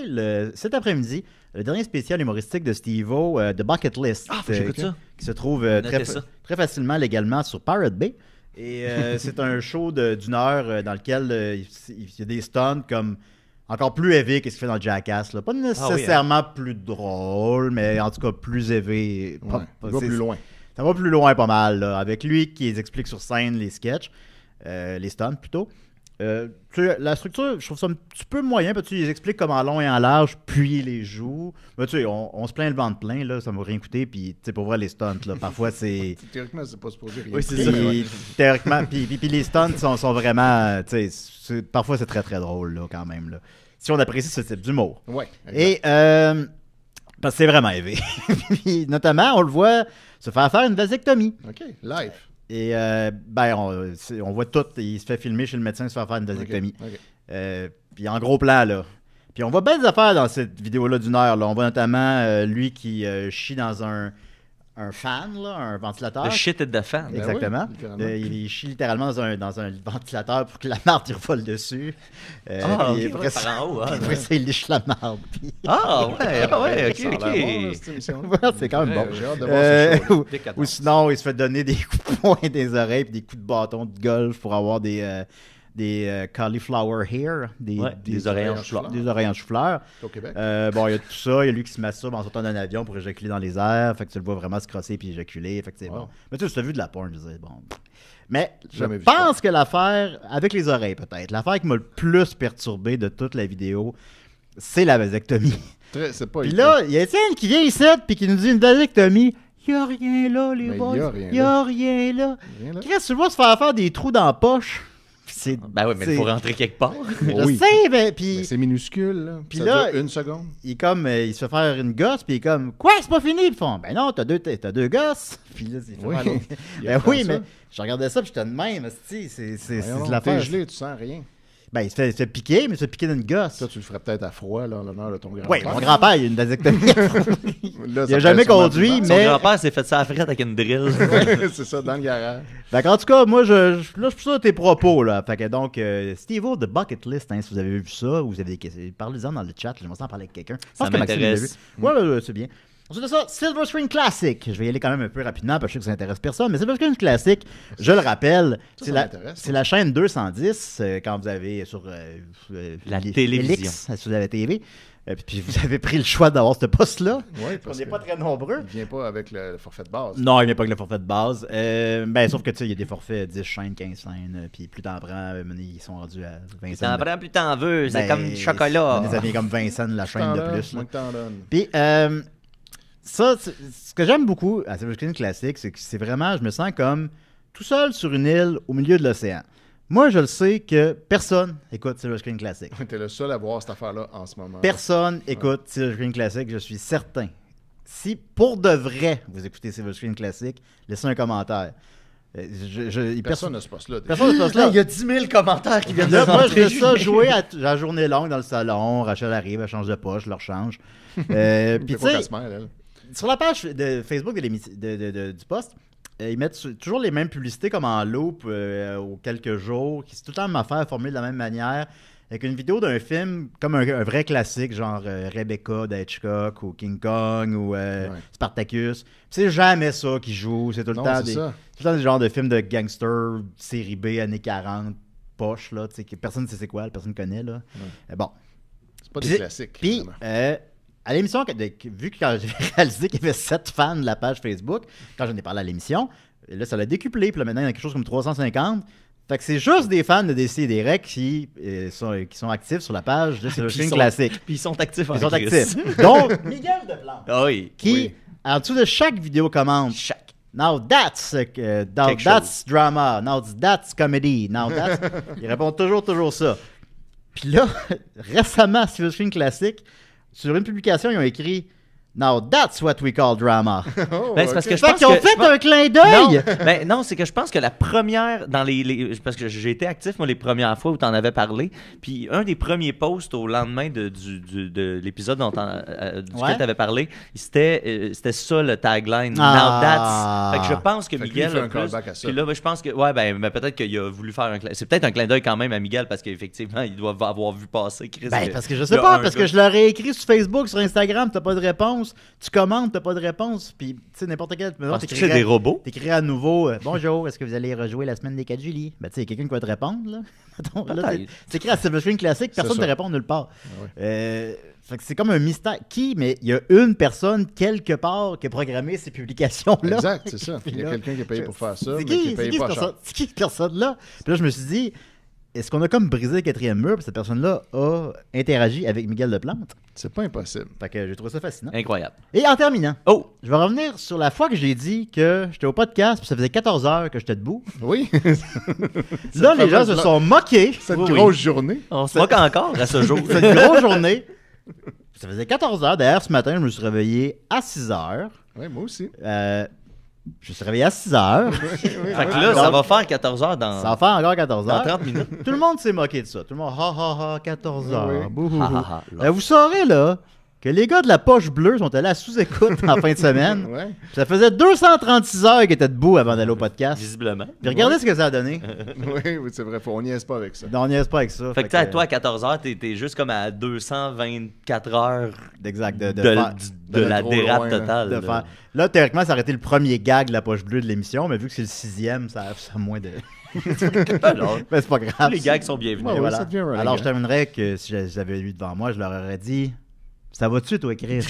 cet après-midi le dernier spécial humoristique de Steve-O, The Bucket List. Ah, faut que j'écoute ça. Qui se trouve Notez ça. très facilement légalement sur Pirate Bay. Et c'est un show d'une heure dans lequel il y a des stunts comme encore plus élevés que ce qu'il fait dans Jackass. Là. Pas nécessairement plus drôle, mais en tout cas plus élevé. Ouais, il va plus loin. Ça va plus loin pas mal, là, avec lui qui les explique sur scène les sketchs, les stunts plutôt. Tu sais, la structure, je trouve ça un petit peu moyen, parce que tu les expliques comme en long et en large, puis il les joue. Mais tu sais, on se plaint le ventre plein, là, ça m'a rien coûté, puis tu sais, pour vrai, les stunts, là, parfois c'est... Théoriquement, c'est pas supposé rien. Oui, c'est Puis, ça. théoriquement, puis les stunts sont vraiment, tu sais, parfois c'est très très drôle, là, quand même, là. Si on apprécie ce type d'humour. Ouais. Et, parce que c'est vraiment élevé. Puis, notamment, on le voit se faire une vasectomie. OK, live. Et on voit tout. Il se fait filmer chez le médecin, se faire une vasectomie. OK. Puis en gros plan, là. Puis on voit bien des affaires dans cette vidéo-là d'une heure. Là. On voit notamment lui qui chie dans un fan, là, un ventilateur. Le shit est de fan. Ben Exactement. oui, littéralement. Il chie littéralement dans un ventilateur pour que la marde il revole dessus. Ah, Puis ok, après, par en haut. Ah, après ça, il liche la marde. Puis... Ah, ouais, Ça a ok, l'air bon, là, ok. cette émission. Ouais, c'est quand même bon. J'ai hâte de voir ce show. Ou sinon, il se fait donner des coups de poing des oreilles et des coups de bâton de golf pour avoir des cauliflower hair, des oreilles en chou-fleur. Des oreilles en chou-fleur. Au Québec. Bon, il y a tout ça. Il y a lui qui se masturbe en sortant d'un avion pour éjaculer dans les airs. Fait que tu le vois vraiment se crosser puis éjaculer. Fait que c'est Wow. bon. Mais tu as vu de la porn, je veux dire, bon. Mais je Jamais vu pense que l'affaire, avec les oreilles peut-être, l'affaire qui m'a le plus perturbé de toute la vidéo, c'est la vasectomie. C'est pas Puis évident. là, il y a Étienne qui vient ici puis qui nous dit une vasectomie. Il n'y a rien là, les Mais boys. y a rien Il n'y a rien là. Rien là. Qu'est-ce que tu vois se faire des trous dans la poche? Ben oui, mais il faut rentrer quelque part. Je sais, mais puis... Mais c'est minuscule, là. Puis Ça là, dure 1 seconde. il se fait faire une gosse, puis il est comme, quoi, c'est pas fini? Puis ils font, ben non, t'as deux gosses. Puis là, il fait Oui. faire l'autre. Il Ben apprend oui, ça. mais je regardais ça, puis j'étais de même, c'est Voyons, de l'affaire. t'es gelé, tu sens rien. Ben, il se fait piquer, mais il se fait piquer d'une gosse. Ça, tu le ferais peut-être à froid, là, en l'honneur de ton grand-père. Oui, mon grand-père, il a une vasectomie. Là, Il a jamais conduit, Son mais... grand-père s'est fait ça à frette avec une drill. Ouais, c'est ça, dans le garage. Fait qu'en tout cas, moi, là, je suis ça tes propos, là. Fait que donc, Steve-O de Bucket List, hein, si vous avez vu ça, ou vous avez des questions, parlez-en dans le chat, j'aimerais en parler avec quelqu'un. Je pense Ça que Maxime l'a m'intéresse. vu. Ouais, c'est bien. Ensuite de ça, Silver Screen Classic. Je vais y aller quand même un peu rapidement parce que je sais que ça intéresse personne, mais Silver Screen Classic, je le rappelle, Ça m'intéresse. c'est la chaîne 210 quand vous avez sur La télévision. Elix, sur la TV. Puis vous avez pris le choix d'avoir ce poste-là. Oui, On parce n'est que pas très nombreux. il vient pas avec le forfait de base. Non, il n'y a pas que le forfait de base. Ben, sauf que tu sais, il y a des forfaits 10 chaînes, 15 chaînes, puis plus t'en prends, ils sont rendus à 20 cents. T'en prends plus t'en veux, c'est Ben, comme du chocolat. Ça devient comme 20 cents la chaîne de plus. Moins là. que t'en donnes. Puis, ça, ce que j'aime beaucoup à Silver Screen Classic, c'est que c'est vraiment, je me sens comme tout seul sur une île au milieu de l'océan. Moi, je le sais que personne écoute Silver Screen Classic. T'es le seul à voir cette affaire-là en ce moment. Personne écoute Silver Screen Classic, je suis certain. Si pour de vrai vous écoutez Silver Screen Classic, laissez un commentaire. Personne n'a ce poste-là. déjà. Personne ne se passe là. Il y a 10 000 commentaires qui viennent de Là, moi, je rentrer. laisse ça jouer à la journée longue dans le salon. Rachel arrive, elle change de poche, je leur change. Puis, C'est tu quoi sais, qu'elle se mêle, elle? sur la page de Facebook du poste, ils mettent toujours les mêmes publicités comme en loop aux quelques jours, qui c'est tout le temps la même affaire formulée de la même manière, avec une vidéo d'un film comme un vrai classique, genre Rebecca d'Hitchcock ou King Kong ou Spartacus. Puis c'est jamais ça qui joue, c'est tout le Non, temps c'est ça. tout le temps des genres de films de gangsters, série B, années 40, poche, là, tu sais, que personne ne sait c'est quoi, personne ne connaît, là. Bon. C'est pas Puis- des classiques. Puis, évidemment. à l'émission, vu que quand j'ai réalisé qu'il y avait 7 fans de la page Facebook, quand j'en ai parlé à l'émission, là, ça l'a décuplé. Puis là, maintenant, il y en a quelque chose comme 350. Fait que c'est juste des fans de DC&D qui sont actifs sur la page de Silver Screen Classic. Puis ils sont actifs en Ils sont Christ. actifs. Donc, Miguel Deplante, Ah oui. qui, Oui. en dessous de chaque vidéo, commente Chaque. Now that's drama. Now that's comedy. Now that's... Il répond toujours ça. Puis là, récemment, Silver Screen Classic, sur une publication, ils ont écrit Now that's what we call drama. Oh, Ben, c'est parce ok. que je Fait pense qu'ils ont que- fait un clin Non, d'œil. ben, non, c'est que je pense que la première, dans parce que j'ai été actif, moi, les premières fois où tu en avais parlé, puis un des premiers posts au lendemain de l'épisode duquel Ouais. tu avais parlé, c'était ça le tagline. Ah. Now that's. Fait que je pense que Fait que lui, Miguel. il fait un a plus- callback à ça. Puis là, ben, je pense que, ouais, ben, peut-être qu'il a voulu faire un clin. C'est peut-être un clin d'œil quand même à Miguel parce qu'effectivement, il doit avoir vu passer Chris. Ben, que- parce que je il y sais a pas, un parce gars- que je leur ai écrit sur Facebook, sur Instagram, t'as pas de réponse. Tu commandes, t'as pas de réponse. Puis, tu sais, n'importe quel. Penses-tu que c'est des robots? T'écrirais à nouveau Bonjour, est-ce que vous allez rejouer la semaine des 4 juillet? Ben, tu sais, il y a quelqu'un qui va te répondre, là. Mettons, là, Peut-être. t'écris à Silver Screen Classic, personne ne ça. te répond nulle part. Ouais. Fait que c'est comme un mystère. Qui? Mais il y a une personne, quelque part, qui a programmé ces publications-là. Exact, c'est ça. Puis Il y a là, quelqu'un qui est payé pour faire ça, C'est mais qui qui, est c'est payé qui pas cette cher. personne- c'est qui cette personne-là? Puis là, je me suis dit, est-ce qu'on a comme brisé le quatrième mur, puis cette personne-là a interagi avec Miguel Deplante? C'est pas impossible. Fait que j'ai trouvé ça fascinant. Incroyable. Et en terminant, Oh! je vais revenir sur la fois que j'ai dit que j'étais au podcast, puis ça faisait 14 heures que j'étais debout. Oui. Là, les gens se fameuse- sont moqués. Cette Oui, oui. grosse journée. On se moque encore à ce jour. Cette grosse journée. Ça faisait 14 heures. D'ailleurs, ce matin, je me suis réveillé à 6 heures. Oui, moi aussi. Je me suis réveillé à 6 heures. Fait que là, ça va faire 14 heures dans, Ça va faire encore 14 dans heures. 30 minutes. Tout le monde s'est moqué de ça. Tout le monde, ha ha ha, 14 heures. Oui. Bouhou. Ha, ha, ha. Vous saurez, là, que les gars de la poche bleue sont allés à sous-écoute en fin de semaine. Ouais. Puis ça faisait 236 heures qu'ils étaient debout avant d'aller au podcast. Visiblement. Puis regardez ce que ça a donné. Oui, c'est vrai. On niaise pas avec ça. On niaise pas avec ça. Fait que, tu sais, toi, à 14 heures, t'es juste comme à 224 heures Exact, de de faire- de la trop dérape loin, là. totale. de là. faire. Là, théoriquement, ça aurait été le premier gag de la poche bleue de l'émission, mais vu que c'est le 6e, ça a moins de. Alors, Mais c'est pas grave. tous les gags sont bienvenus. Et Ouais, voilà. ça devient un running Alors, gag. je terminerais que si j'avais lui devant moi, je leur aurais dit Ça va-tu, toi, Chris?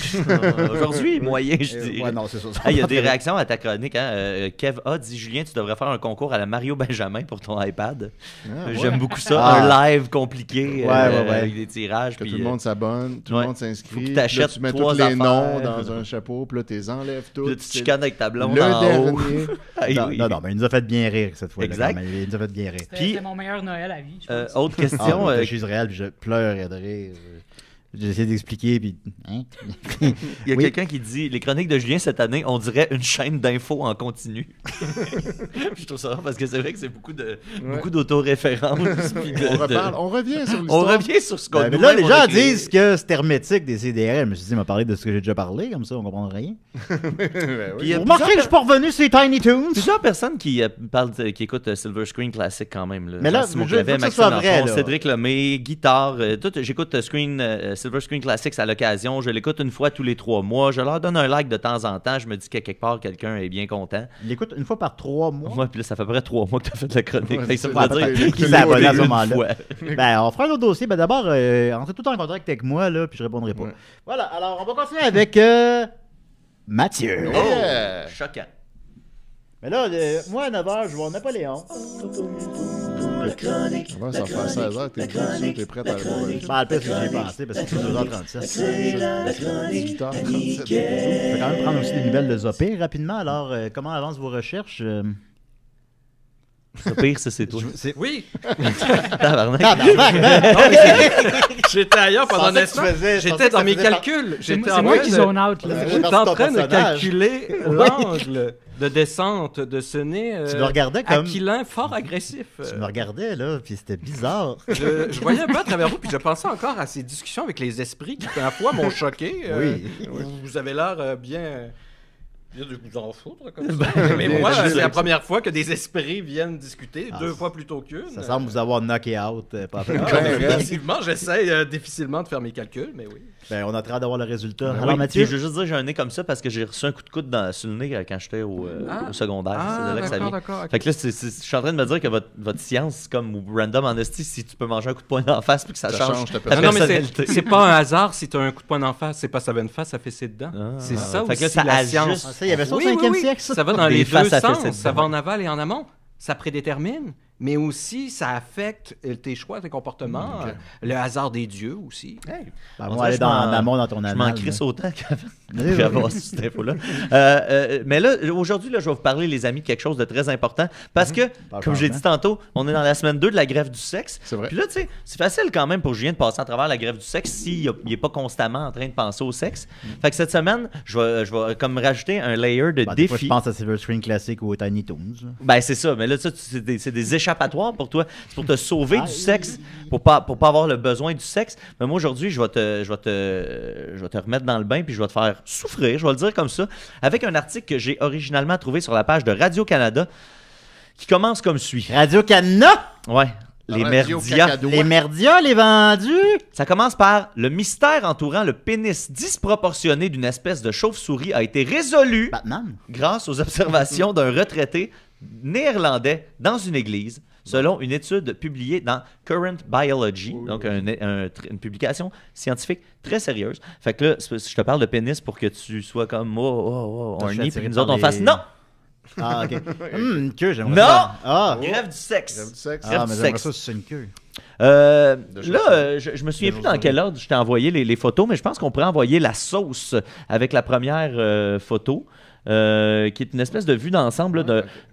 Aujourd'hui, moyen, je dis. Ouais, non, c'est ça. Il y a des réactions à ta chronique. Hein? Kev A dit Julien, tu devrais faire un concours à la Mario Benjamin pour ton iPad. J'aime beaucoup ça. Un live compliqué avec des tirages. Que puis, tout le monde s'abonne, tout le monde s'inscrit. Faut que Là, t'achètes tu mets tous 3 les affaires. noms dans un chapeau, puis là, tu les enlèves tous. Puis là, tu te chicanes avec ta blonde Le en haut. dernier. Non, mais il nous a fait bien rire cette fois. Exact. Là, il nous a fait bien rire. C'était mon meilleur Noël à vie, je pense. Autre question. J'étais chez Israël, puis je pleurais de rire. J'ai essayé d'expliquer, puis... Hein? Il y a quelqu'un qui dit les chroniques de Julien cette année, on dirait une chaîne d'infos en continu. Je trouve ça rare parce que c'est vrai que c'est beaucoup d'autoréférences. On revient sur l'histoire. On revient sur ce qu'on mais là, les gens disent que c'est hermétique des CDR. Je me suis dit, il m'a parlé de ce que j'ai déjà parlé, comme ça, on comprend rien. Puis, vous remarquez que je suis pas revenu sur les Tiny Toons? Plusieurs personnes qui écoutent Silver Screen Classic quand même. Là. Mais là, Simon je veux Clavet, que ça Maxime soit vrai, Lafont, là. Cédric Lemay, guitare. J'écoute Silver Screen Classics à l'occasion. Je l'écoute une fois tous les 3 mois. Je leur donne un like de temps en temps. Je me dis que quelque part, quelqu'un est bien content. Il l'écoute une fois par 3 mois. Moi, puis là, ça fait à peu près 3 mois que tu as fait de la chronique. Ouais, Ça c'est veut ça. dire Qui s'est abonné à ce moment-là. fois. Ben, on fera un autre dossier. Ben, d'abord, entrez tout en contact avec moi, là, puis je répondrai pas. Ouais. Voilà, alors, on va continuer avec Mathieu. Yeah. Choquant. Mais là, moi, à 9h, je vois Napoléon. On va s'en faire 16h, t'es prêt à aller voir le film. Ben, le pire, c'est que j'y ai pensé, parce que c'est 2h37. 18h37. Je vais quand même prendre aussi des nouvelles de Zopé rapidement. Alors, comment avancent vos recherches? Le pire, c'est toi. Oui! Tabarnak. J'étais ailleurs pendant un pensais que instant. tu faisais- je J'étais pensais que dans ça mes faisait calculs. J'étais C'est en moi train qui de- zone out, là. Ouais. J'étais en Ton train de personnage. calculer l'angle de descente de ce nez Tu me regardais comme... aquilin fort agressif. Tu me regardais, là, puis c'était bizarre. Je voyais un peu à travers vous, puis je pensais encore à ces discussions avec les esprits qui, à la fois, m'ont choqué. Vous avez l'air bien de vous en foutre, comme ça. Mais moi, c'est la première fois que des esprits viennent discuter, 2 fois plutôt qu'une. Ça semble vous avoir knocké out. Pas fait. Effectivement, j'essaie difficilement de faire mes calculs, mais oui. Ben, on a très hâte d'avoir le résultat. Oui, Alors, Mathieu, puis je veux juste dire, j'ai un nez comme ça parce que j'ai reçu un coup de coude sur le nez quand j'étais au secondaire. C'est de là que ça vient. d'accord. Fait que là, je suis en train de me dire que votre science, comme random honesty, si tu peux manger un coup de poing en face puis que ça change ta ta Non, mais personnalité. c'est pas un hasard si t'as un coup de poing d'en face, c'est pas ça va une face, ça fait ses dedans. C'est ça Fait que aussi là, ça la ajuste. science. ça, il y avait ça au Oui, 5e oui. siècle, ça? Ça va dans Des les faces deux à fait sens. ses Ça dedans. va en aval et en amont. Ça prédétermine, mais aussi ça affecte tes choix, tes comportements, le hasard des dieux aussi. Ben, On on dirait va aller que je m'en- en amont dans ton Je anal. m'en crisse autant Oui, qu'avoir cette info-là. Mais là, aujourd'hui, là, je vais vous parler, les amis, de quelque chose de très important. Parce que, comme j'ai dit tantôt, on est dans la semaine 2 de la grève du sexe. C'est vrai. Puis là, tu sais, c'est facile quand même pour Julien de passer à travers la grève du sexe s'il n'est pas constamment en train de penser au sexe. Fait que cette semaine, je vais comme rajouter un layer de Ben, des fois, je défi. pense à Silver Screen Classic ou au Tiny Toons. là. Ben, c'est ça. Mais là, ça, c'est des échappatoires pour toi. C'est pour te sauver du sexe, pour pas avoir le besoin du sexe. Mais moi, aujourd'hui, je vais te remettre dans le bain puis je vais te faire souffrir, je vais le dire comme ça, avec un article que j'ai originalement trouvé sur la page de Radio-Canada qui commence comme suit. Radio-Canada! Ouais. Les Radio merdias. Cacadois. Les merdias, les vendus! Ça commence par le mystère entourant le pénis disproportionné d'une espèce de chauve-souris a été résolu Batman. grâce aux observations d'un retraité néerlandais dans une église, selon une étude publiée dans Current Biology, donc une publication scientifique très sérieuse. Fait que là, je te parle de pénis pour que tu sois comme Je suis horny, attiré puis nous par autres on les- fasse non! Ah, ok. Une queue, j'aimerais Non! ça. Ah! Grève du sexe! Grève du sexe. Ah, mais du j'aimerais sexe. ça si c'est une queue. Je me souviens plus dans quel ordre je t'ai envoyé les photos, mais je pense qu'on pourrait envoyer la sauce avec la première photo. Qui est une espèce de vue d'ensemble.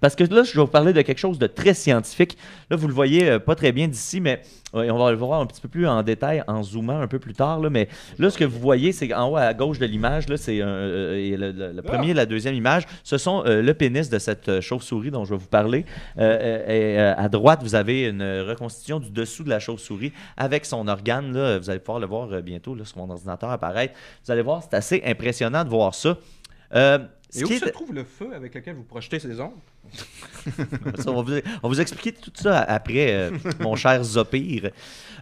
Parce que là, je vais vous parler de quelque chose de très scientifique. Là, vous le voyez pas très bien d'ici, mais on va le voir un petit peu plus en détail en zoomant un peu plus tard. Là, mais là, ce que vous voyez, c'est qu'en haut à gauche de l'image, là, c'est le premier et la deuxième image. Ce sont le pénis de cette chauve-souris dont je vais vous parler. Et à droite, vous avez une reconstitution du dessous de la chauve-souris avec son organe. Là, vous allez pouvoir le voir bientôt là, sur mon ordinateur apparaître. Vous allez voir, c'est assez impressionnant de voir ça. Et où se trouve le feu avec lequel vous projetez ces ondes? Ça, on va vous expliquer tout ça après, mon cher Zopir.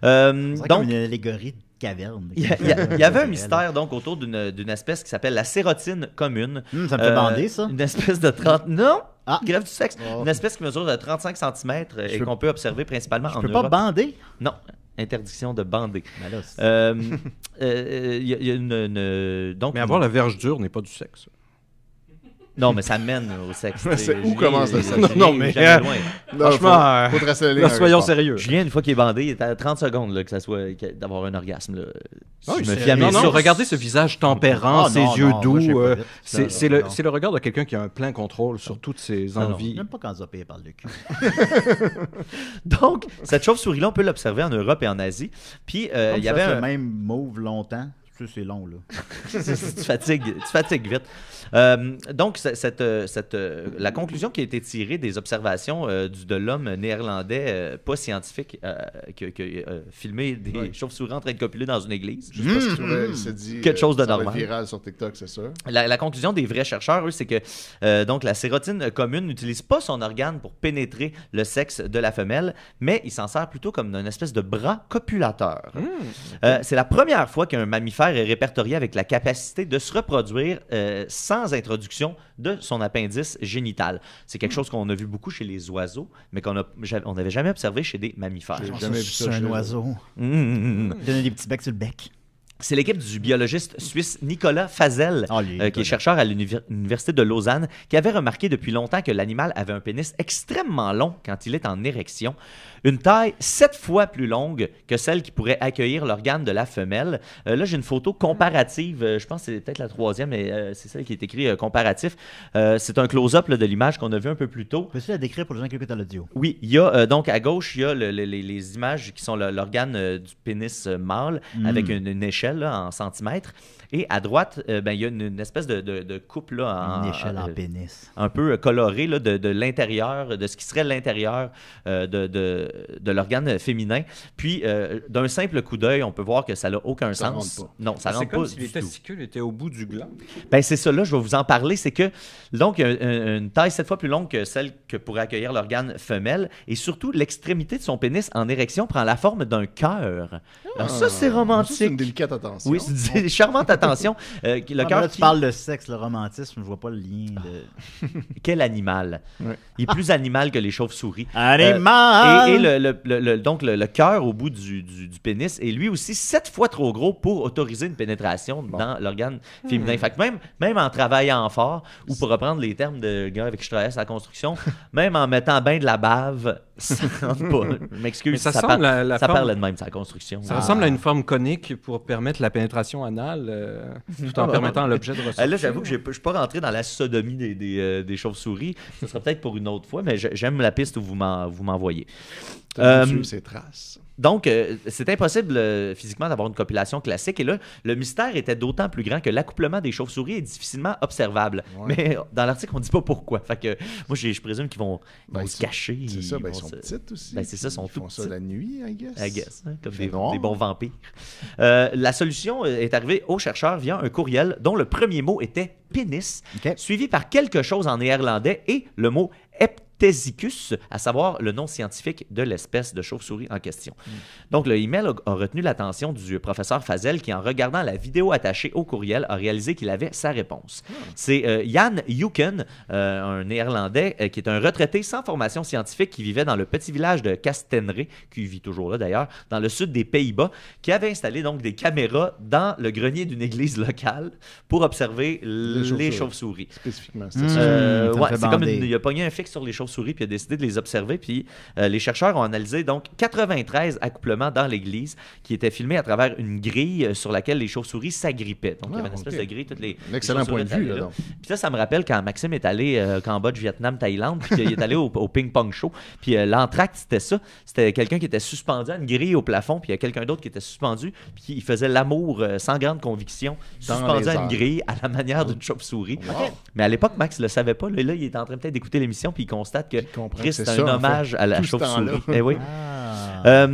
C'est Donc, comme une allégorie de caverne. il y avait un mystère donc autour d'une espèce qui s'appelle la sérotine commune. Ça me fait bander, ça. Une espèce de 30... Non! Ah. Grève du sexe. Oh. Une espèce qui mesure de 35 cm et qu'on peut observer principalement en Je peux Europe. pas bander? Non. Interdiction de bander. Ben là, Il y a donc, Mais avoir la verge dure n'est pas du sexe. Non, mais ça mène au sexe. Mais c'est où commence le sexe? Non, mais- jamais loin. Non, Franchement, faut tracer la ligne là, à soyons quelque part. sérieux. Julien, une fois qu'il est bandé, il est à 30 secondes là, que ça soit d'avoir un orgasme. Là. Si Ah oui, je me c'est- fie à mes non, non, sources. regardez ce visage tempérant, Ah, ses non, yeux non, doux. moi, je sais pas vite. C'est Non, le, non. c'est le regard de quelqu'un qui a un plein contrôle sur toutes ses non. envies. Même pas quand Zopé parle de cul. Donc, cette chauve-souris-là, on peut l'observer en Europe et en Asie. Puis, il y avait le un... même move longtemps. Ça, c'est long, là. tu fatigues vite. Donc, la conclusion qui a été tirée des observations de l'homme néerlandais pas scientifique qui a filmé des chauves-souris en train de copuler dans une église. Juste parce qu'il trouvait, il s'est dit Quelque chose de ça va normal. être viral sur TikTok, c'est sûr. La conclusion des vrais chercheurs, eux, c'est que donc la sérotine commune n'utilise pas son organe pour pénétrer le sexe de la femelle, mais il s'en sert plutôt comme une espèce de bras copulateur. C'est la première fois qu'un mammifère est répertorié avec la capacité de se reproduire sans introduction de son appendice génital. C'est quelque chose qu'on a vu beaucoup chez les oiseaux, mais qu'on n'avait jamais observé chez des mammifères. J'ai jamais vu ça C'est chez un eux. oiseau. Donner des petits becs sur le bec. C'est l'équipe du biologiste suisse Nicolas Fazel, Oh, lui, qui est chercheur à l'Université de Lausanne, qui avait remarqué depuis longtemps que l'animal avait un pénis extrêmement long quand il est en érection, une taille 7 fois plus longue que celle qui pourrait accueillir l'organe de la femelle. Là, j'ai une photo comparative, je pense que c'est peut-être la troisième, mais c'est celle qui est écrite comparatif. C'est un close-up là, de l'image qu'on a vu un peu plus tôt. Peux-tu la décrire pour les gens qui écoutent à l'audio? Oui, il y a donc à gauche, il y a les images qui sont l'organe du pénis mâle avec une échelle là, en centimètres. Et à droite, il y a une espèce de coupe là, Une échelle en pénis. un peu colorée là, de l'intérieur, de ce qui serait l'intérieur de l'organe féminin. Puis, d'un simple coup d'œil, on peut voir que ça n'a aucun Ça sens. rentre pas. Non, ça C'est rentre comme pas si du les tout. testicules étaient au bout du gland. Ben, c'est ça, là, je vais vous en parler. C'est que, donc, une taille 7 fois plus longue que celle que pourrait accueillir l'organe femelle. Et surtout, l'extrémité de son pénis en érection prend la forme d'un cœur. Alors, ça, c'est C'est une romantique. délicate attention. Oui, c'est une charmante attention. Le cœur Là, qui... tu parles de sexe, le romantisme, je vois pas le lien de... Quel animal. Ouais. Il est plus animal que les chauves-souris. Animal! Et donc le cœur au bout du pénis est lui aussi 7 fois trop gros pour autoriser une pénétration dans l'organe féminin. Fait que même en travaillant fort, ou pour reprendre les termes de gars avec qui je travaillais à la construction, même en mettant bien de la bave, ça rentre pas. Je m'excuse, Mais ça ça, semble la ça forme- parlait de même, sa construction. Ça ressemble à une forme conique pour permettre la pénétration anale tout en permettant à l'objet de ressortir. Là, j'avoue que je ne suis pas rentré dans la sodomie des chauves-souris. Ce sera peut-être pour une autre fois, mais j'aime la piste où vous m'envoyez. T'as suivre ses traces. Donc, c'est impossible physiquement d'avoir une copulation classique. Et là, le mystère était d'autant plus grand que l'accouplement des chauves-souris est difficilement observable. Ouais. Mais dans l'article, on ne dit pas pourquoi. Fait que moi, je présume qu'ils vont Ben, se cacher. C'est ça, ils ils vont sont se- petites aussi. Ben, c'est ça, ils sont Ils font tout ça petites. la nuit, I guess. I guess, hein, comme Fait des noir. bons vampires. La solution est arrivée aux chercheurs via un courriel dont le premier mot était pénis, OK. suivi par quelque chose en néerlandais et le mot Heptesicus, à savoir le nom scientifique de l'espèce de chauve-souris en question. Donc, le email a retenu l'attention du professeur Fazel qui, en regardant la vidéo attachée au courriel, a réalisé qu'il avait sa réponse. C'est Jan Juken, un néerlandais qui est un retraité sans formation scientifique qui vivait dans le petit village de Castenre, qui vit toujours là d'ailleurs, dans le sud des Pays-Bas, qui avait installé donc des caméras dans le grenier d'une église locale pour observer les chauves-souris. Spécifiquement, Mmh. c'est ça. Ça me Ouais, fait c'est comme bander. il a pogné un fixe sur les chauves-souris puis il a décidé de les observer. Puis les chercheurs ont analysé donc 93 accouplements dans l'église qui étaient filmés à travers une grille sur laquelle les chauves-souris s'agrippaient. Donc il y avait une espèce ok. de grille, toutes les Un excellent les point de chauves-souris vue, étaient là, allées donc. Puis ça me rappelle quand Maxime est allé Cambodge, Vietnam, Thaïlande, puis qu'il est allé au ping-pong show. Puis l'entracte, c'était ça. C'était quelqu'un qui était suspendu à une grille au plafond, puis il y a quelqu'un d'autre qui était suspendu, puis il faisait l'amour sans grande conviction, Dans suspendu les à une airs. grille à la manière d'une chauve-souris. Wow. Mais à l'époque, Max le savait pas. Là, il est en train peut-être d'écouter l'émission, puis il constate que comprend Chris, que c'est c'est ça, un en hommage fait, à la tout ce chauve-souris. temps-là. Eh oui. Ah.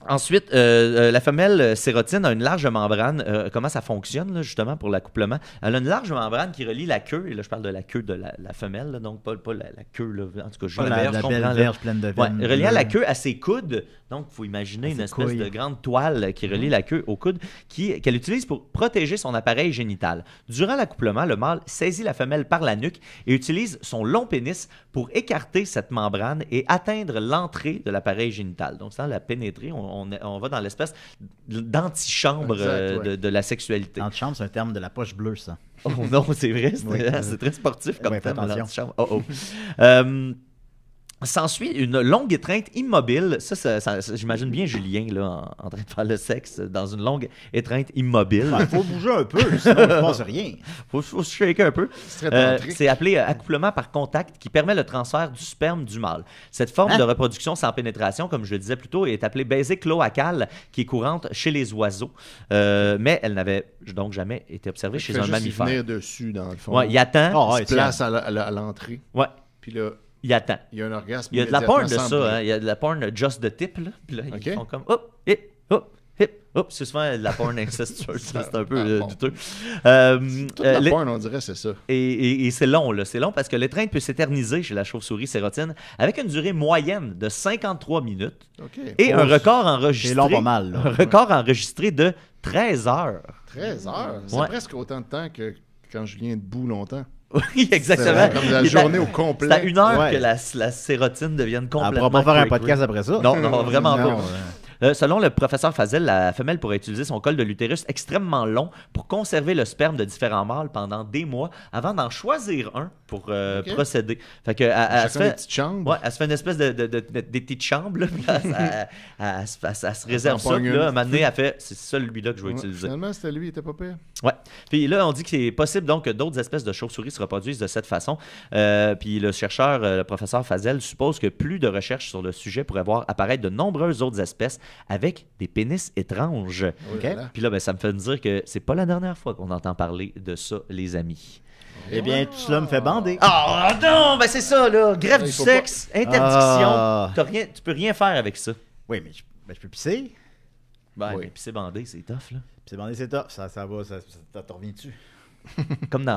Ensuite, la femelle sérotine a une large membrane. Comment ça fonctionne, là, justement, pour l'accouplement? Elle a une large membrane qui relie la queue, et là, je parle de la queue de la femelle, là, donc pas la queue, là, en tout cas, je Pas la la verge, belle comprends, là. verge pleine de Ouais, veines. reliant la queue à ses coudes, Donc, il faut imaginer une ses espèce couilles. de grande toile qui relie la queue au coude qu'elle utilise pour protéger son appareil génital. Durant l'accouplement, le mâle saisit la femelle par la nuque et utilise son long pénis pour écarter cette membrane et atteindre l'entrée de l'appareil génital. Donc, sans la pénétrer, on va dans l'espèce d'antichambre Exact, ouais. de la sexualité. Antichambre, c'est un terme de la poche bleue, ça. Oh non, c'est vrai, Oui. c'est très sportif comme Ouais, fais terme, attention. l'antichambre. Oh. S'ensuit une longue étreinte immobile. Ça, j'imagine bien Julien là, en train de faire le sexe dans une longue étreinte immobile. Il faut bouger un peu, sinon il ne passe rien. Faut se shaker un peu. C'est très tantrique. C'est appelé accouplement par contact qui permet le transfert du sperme du mâle. Cette forme de reproduction sans pénétration, comme je le disais plus tôt, est appelée baisée cloacale, qui est courante chez les oiseaux. Mais elle n'avait donc jamais été observée chez Fait un juste y mammifère. venir dessus, dans le fond. Ouais, il attend. Oh, ouais, Il se place à l'entrée. Ouais, Puis là, il attend. il y a un orgasme. Il y a de la porn de immédiatement, ça, semble. hein. Il y a de la porn just the tip, là. Puis là, Ok. ils font comme hop, hip, hop, hip, hop. C'est souvent de la porn incestueuse, ça, c'est un peu Bon. douteux. Toute la porn, on dirait, c'est ça. Et c'est long, là. C'est long parce que l'étreinte peut s'éterniser chez la chauve-souris sérotine avec une durée moyenne de 53 minutes OK. et un record C'est enregistré. long pas mal. là. Un record enregistré de 13 heures. 13 heures. C'est Ouais. presque autant de temps que quand Julien est debout longtemps. Oui, exactement. C'est comme la Il est à- journée au complet. C'est à 1 heure Ouais. que la sérotine devienne Elle complètement. ne pourra pas faire un cray-cray. podcast après ça. Non, non, vraiment Non, pas. Selon le professeur Fazel, la femelle pourrait utiliser son col de l'utérus extrêmement long pour conserver le sperme de différents mâles pendant des mois avant d'en choisir un pour procéder. Fait que, elle se Chacun des fait, petites chambres. ouais, elle se fait une espèce des petites chambres. Là, puis là, elle se réserve s'en ça. pogne Puis là, une. un moment donné, elle fait c'est celui-là que je vais Ouais, utiliser. Finalement, c'était lui, il était pas pire. Ouais. Puis là, on dit que c'est possible donc que d'autres espèces de chauves-souris se reproduisent de cette façon. Puis le chercheur, le professeur Fazel, suppose que plus de recherches sur le sujet pourraient voir apparaître de nombreuses autres espèces avec des pénis étranges. Oh là là. Puis là, ben, ça me fait dire que c'est pas la dernière fois qu'on entend parler de ça, les amis. Eh bien, tout cela me fait bander. Ah non, ben c'est ça, là. Grève Il du faut sexe, interdiction. Ah. Tu peux rien faire avec ça. Oui, mais je peux pisser. Ben, Oui. mais pisser bandé, c'est tough, là. Puis c'est bandé, c'est top. Ça va, ça t'en reviens dessus. Comme dans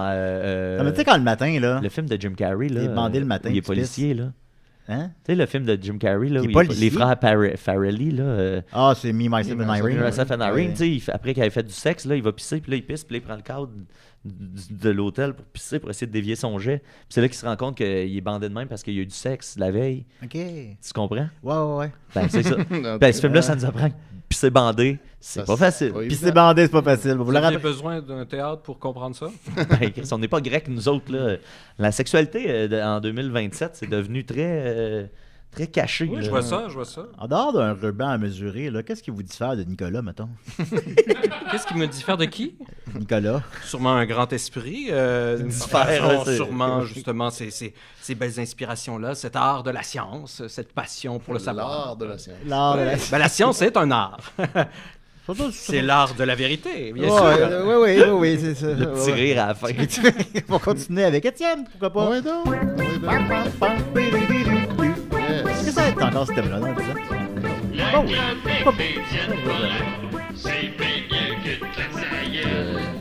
Non, mais tu sais, quand le matin, là. le film de Jim Carrey, là. Il est bandé le matin, où il est tu policier, là. Hein? Tu sais, le film de Jim Carrey, là, Il est où les policier? frères Farrelly, là, Ah, c'est Me, Myself and Irene. Myself and Irene, Ouais. tu sais, après qu'il avait fait du sexe, là, il va pisser, puis là, il pisse, puis là, il prend le cadre de l'hôtel pour pisser, pour essayer de dévier son jet. Puis c'est là qu'il se rend compte qu'il est bandé de même parce qu'il y a eu du sexe la veille. OK. Tu comprends? Ouais. Ben, c'est ça. Non, Ben, ce film-là, ça nous apprend que pisser bandé, c'est Ça, pas facile. pas Puis évident. c'est bandé, c'est pas facile. Vous Vous le avez rappelez? besoin d'un théâtre pour comprendre ça? Ben, Chris, on n'est pas grecs, nous autres, là. La sexualité, en 2027, c'est devenu très caché. Oui, là. je vois ça, je vois ça. En dehors d'un ruban à mesurer, là, qu'est-ce qui vous diffère de Nicolas, mettons? Qu'est-ce qui me diffère de qui? Nicolas. Sûrement un grand esprit. Diffère, façon, ouais, c'est- sûrement, justement, ces belles inspirations-là, cet art de la science, cette passion pour le savoir. L'art de la science. L'art de la... Ben, la science est un art. C'est l'art de la vérité, bien sûr. Oui, c'est ça. Le petit rire à la fin. On va continuer avec Étienne, pourquoi pas? Ouais, donc. Ouais, donc. Est-ce que ça va être encore ce thème-là dans le présent? Oh, oui.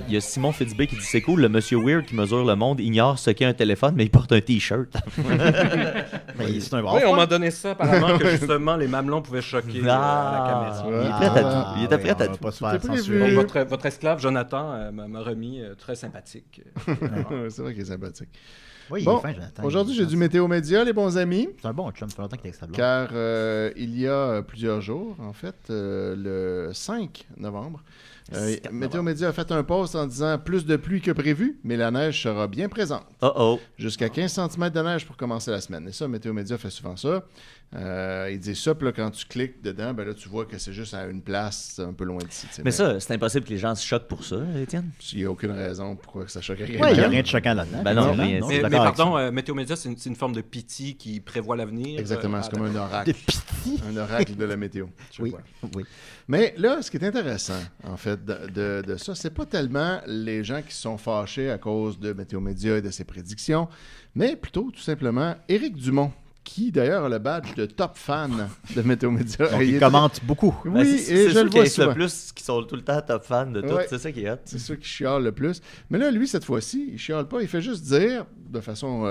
Il y a Simon Fitzbé qui dit c'est cool, le monsieur weird qui mesure le monde ignore ce qu'est un téléphone, mais il porte un t-shirt. Mais c'est un bon Oui, on fan. m'a donné ça apparemment que justement les mamelons pouvaient choquer la caméra. Il est prêt à tout. Il était prêt à On va tout. pas se faire C'était prévu. censurer. Donc, votre esclave Jonathan m'a remis très sympathique. C'est vrai qu'il est sympathique. Oui, il Bon, est fin, Jonathan. aujourd'hui, j'ai du Météo Média, les bons amis. C'est un bon chum, ça fait longtemps qu'il est extra Car il y a plusieurs jours, en fait, le 5 novembre, Météo Média a fait un post en disant plus de pluie que prévu, mais la neige sera bien présente. Oh. Jusqu'à 15 cm de neige pour commencer la semaine. Et ça, Météo Média fait souvent ça. Il dit ça, puis là, quand tu cliques dedans, ben là, tu vois que c'est juste à une place un peu loin d'ici. tu sais. Mais ça, c'est impossible que les gens se choquent pour ça, Étienne. Il n'y a aucune raison pourquoi ça choquerait Oui, quelqu'un. il n'y a rien de choquant là-dedans. Ben non, Évidemment, rien. je suis Mais d'accord avec pardon, Météo Média, c'est une forme de pitié qui prévoit l'avenir. Exactement, c'est comme un oracle. De pitié. Un oracle de la météo. Je Oui, vois. oui. Mais là, ce qui est intéressant, en fait, de ça, c'est pas tellement les gens qui se sont fâchés à cause de Météo Média et de ses prédictions, mais plutôt, tout simplement, Éric Dumont, qui d'ailleurs a le badge de top fan de Météo Média. Donc, Et il est- commente beaucoup. Oui, Ben, et c'est je ceux le qui vois haïssent souvent. le plus, qui sont tout le temps top fans de tout. Ouais. C'est ça qui est hot. C'est ceux qui chialent le plus. Mais là, lui, cette fois-ci, il chiale pas. Il fait juste dire, de façon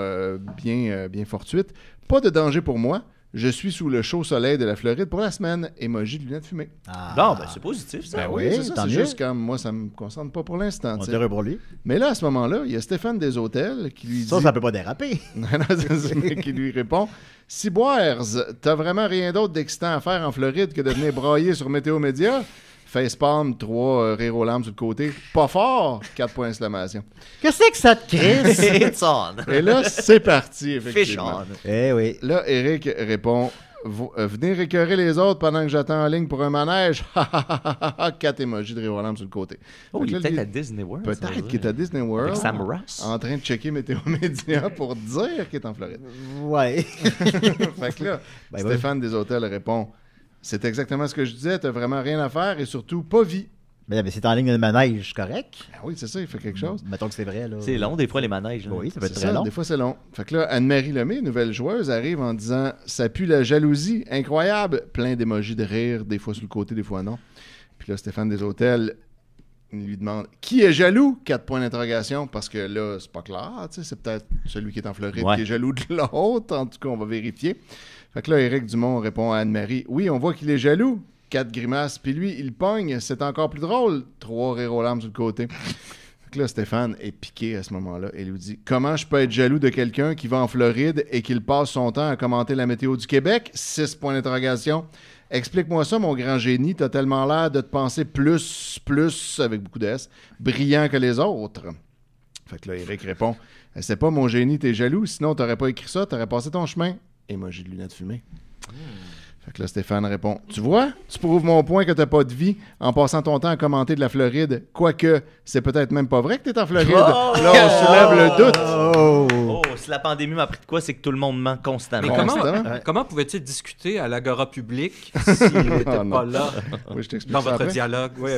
bien fortuite, pas de danger pour moi. Je suis sous le chaud soleil de la Floride pour la semaine. Emoji de lunettes fumées. Ah. Bon, ben c'est positif, ça. Ben oui, oui, c'est ça. tant C'est mieux. juste comme moi, ça me concerne pas pour l'instant. On tu sais. dirait pour lui. Mais là, à ce moment-là, il y a Stéphane Desautels qui lui dit... Ça peut pas déraper. Non, c'est ça, qui lui répond « Ciboires, t'as vraiment rien d'autre d'excitant à faire en Floride que de venir brailler sur Météo Média? » Facepalm, 3 rires aux larmes sur le côté. Pas fort, 4 points d'exclamation. Qu'est-ce que ça te crisse? It's on. Et là, c'est parti, Fish effectivement. on. Eh oui. Là, Eric répond venir écœurer les autres pendant que j'attends en ligne pour un manège. 4 emojis de rire aux larmes sur le côté. Oh, Fait que il est là, peut-être lui, à Disney World. ça veut peut-être dire. qu'il est à Disney World. Avec Sam Ross. En train de checker Météo Média pour dire qu'il est en Floride. Ouais. Fait que là, Ben, Stéphane Desautels répond c'est exactement ce que je disais, t'as vraiment rien à faire et surtout pas vie. Mais c'est en ligne de manège, correct? Ah oui, c'est ça, il fait quelque chose. Mettons que c'est vrai, là. C'est long, des fois, les manèges. là. Oui, ça peut être C'est très ça, long. des fois c'est long. Fait que là, Anne-Marie Lemay, nouvelle joueuse, arrive en disant ça pue la jalousie, incroyable. Plein d'émojis de rire, des fois sur le côté, des fois non. Puis là, Stéphane Desautels lui demande qui est jaloux? 4 points d'interrogation, parce que là, c'est pas clair, tu sais, c'est peut-être celui qui est en Floride Ouais. qui est jaloux de l'autre. En tout cas, on va vérifier. Fait que là, Éric Dumont répond à Anne-Marie oui, on voit qu'il est jaloux. 4 grimaces, puis lui, il pogne, c'est encore plus drôle. 3 rires aux larmes sur le côté. Fait que là, Stéphane est piqué à ce moment-là et lui dit comment je peux être jaloux de quelqu'un qui va en Floride et qu'il passe son temps à commenter la météo du Québec? 6 points d'interrogation. Explique-moi ça, mon grand génie. T'as tellement l'air de te penser plus, avec beaucoup de S, brillant que les autres. Fait que là, Éric répond c'est pas mon génie, t'es jaloux, sinon t'aurais pas écrit ça, t'aurais passé ton chemin. Émoji de lunettes fumées. Fait que là, Stéphane répond tu vois, tu prouves mon point que t'as pas de vie en passant ton temps à commenter de la Floride. Quoique, c'est peut-être même pas vrai que t'es en Floride. Oh! Là, on soulève le doute. Oh! Oh, si la pandémie m'a appris de quoi, c'est que tout le monde ment constamment. Mais Constamment. comment pouvait-il discuter à l'agora publique s'il n'était Ah, non. pas là Oui, je t'explique dans ça votre après. dialogue? Oui,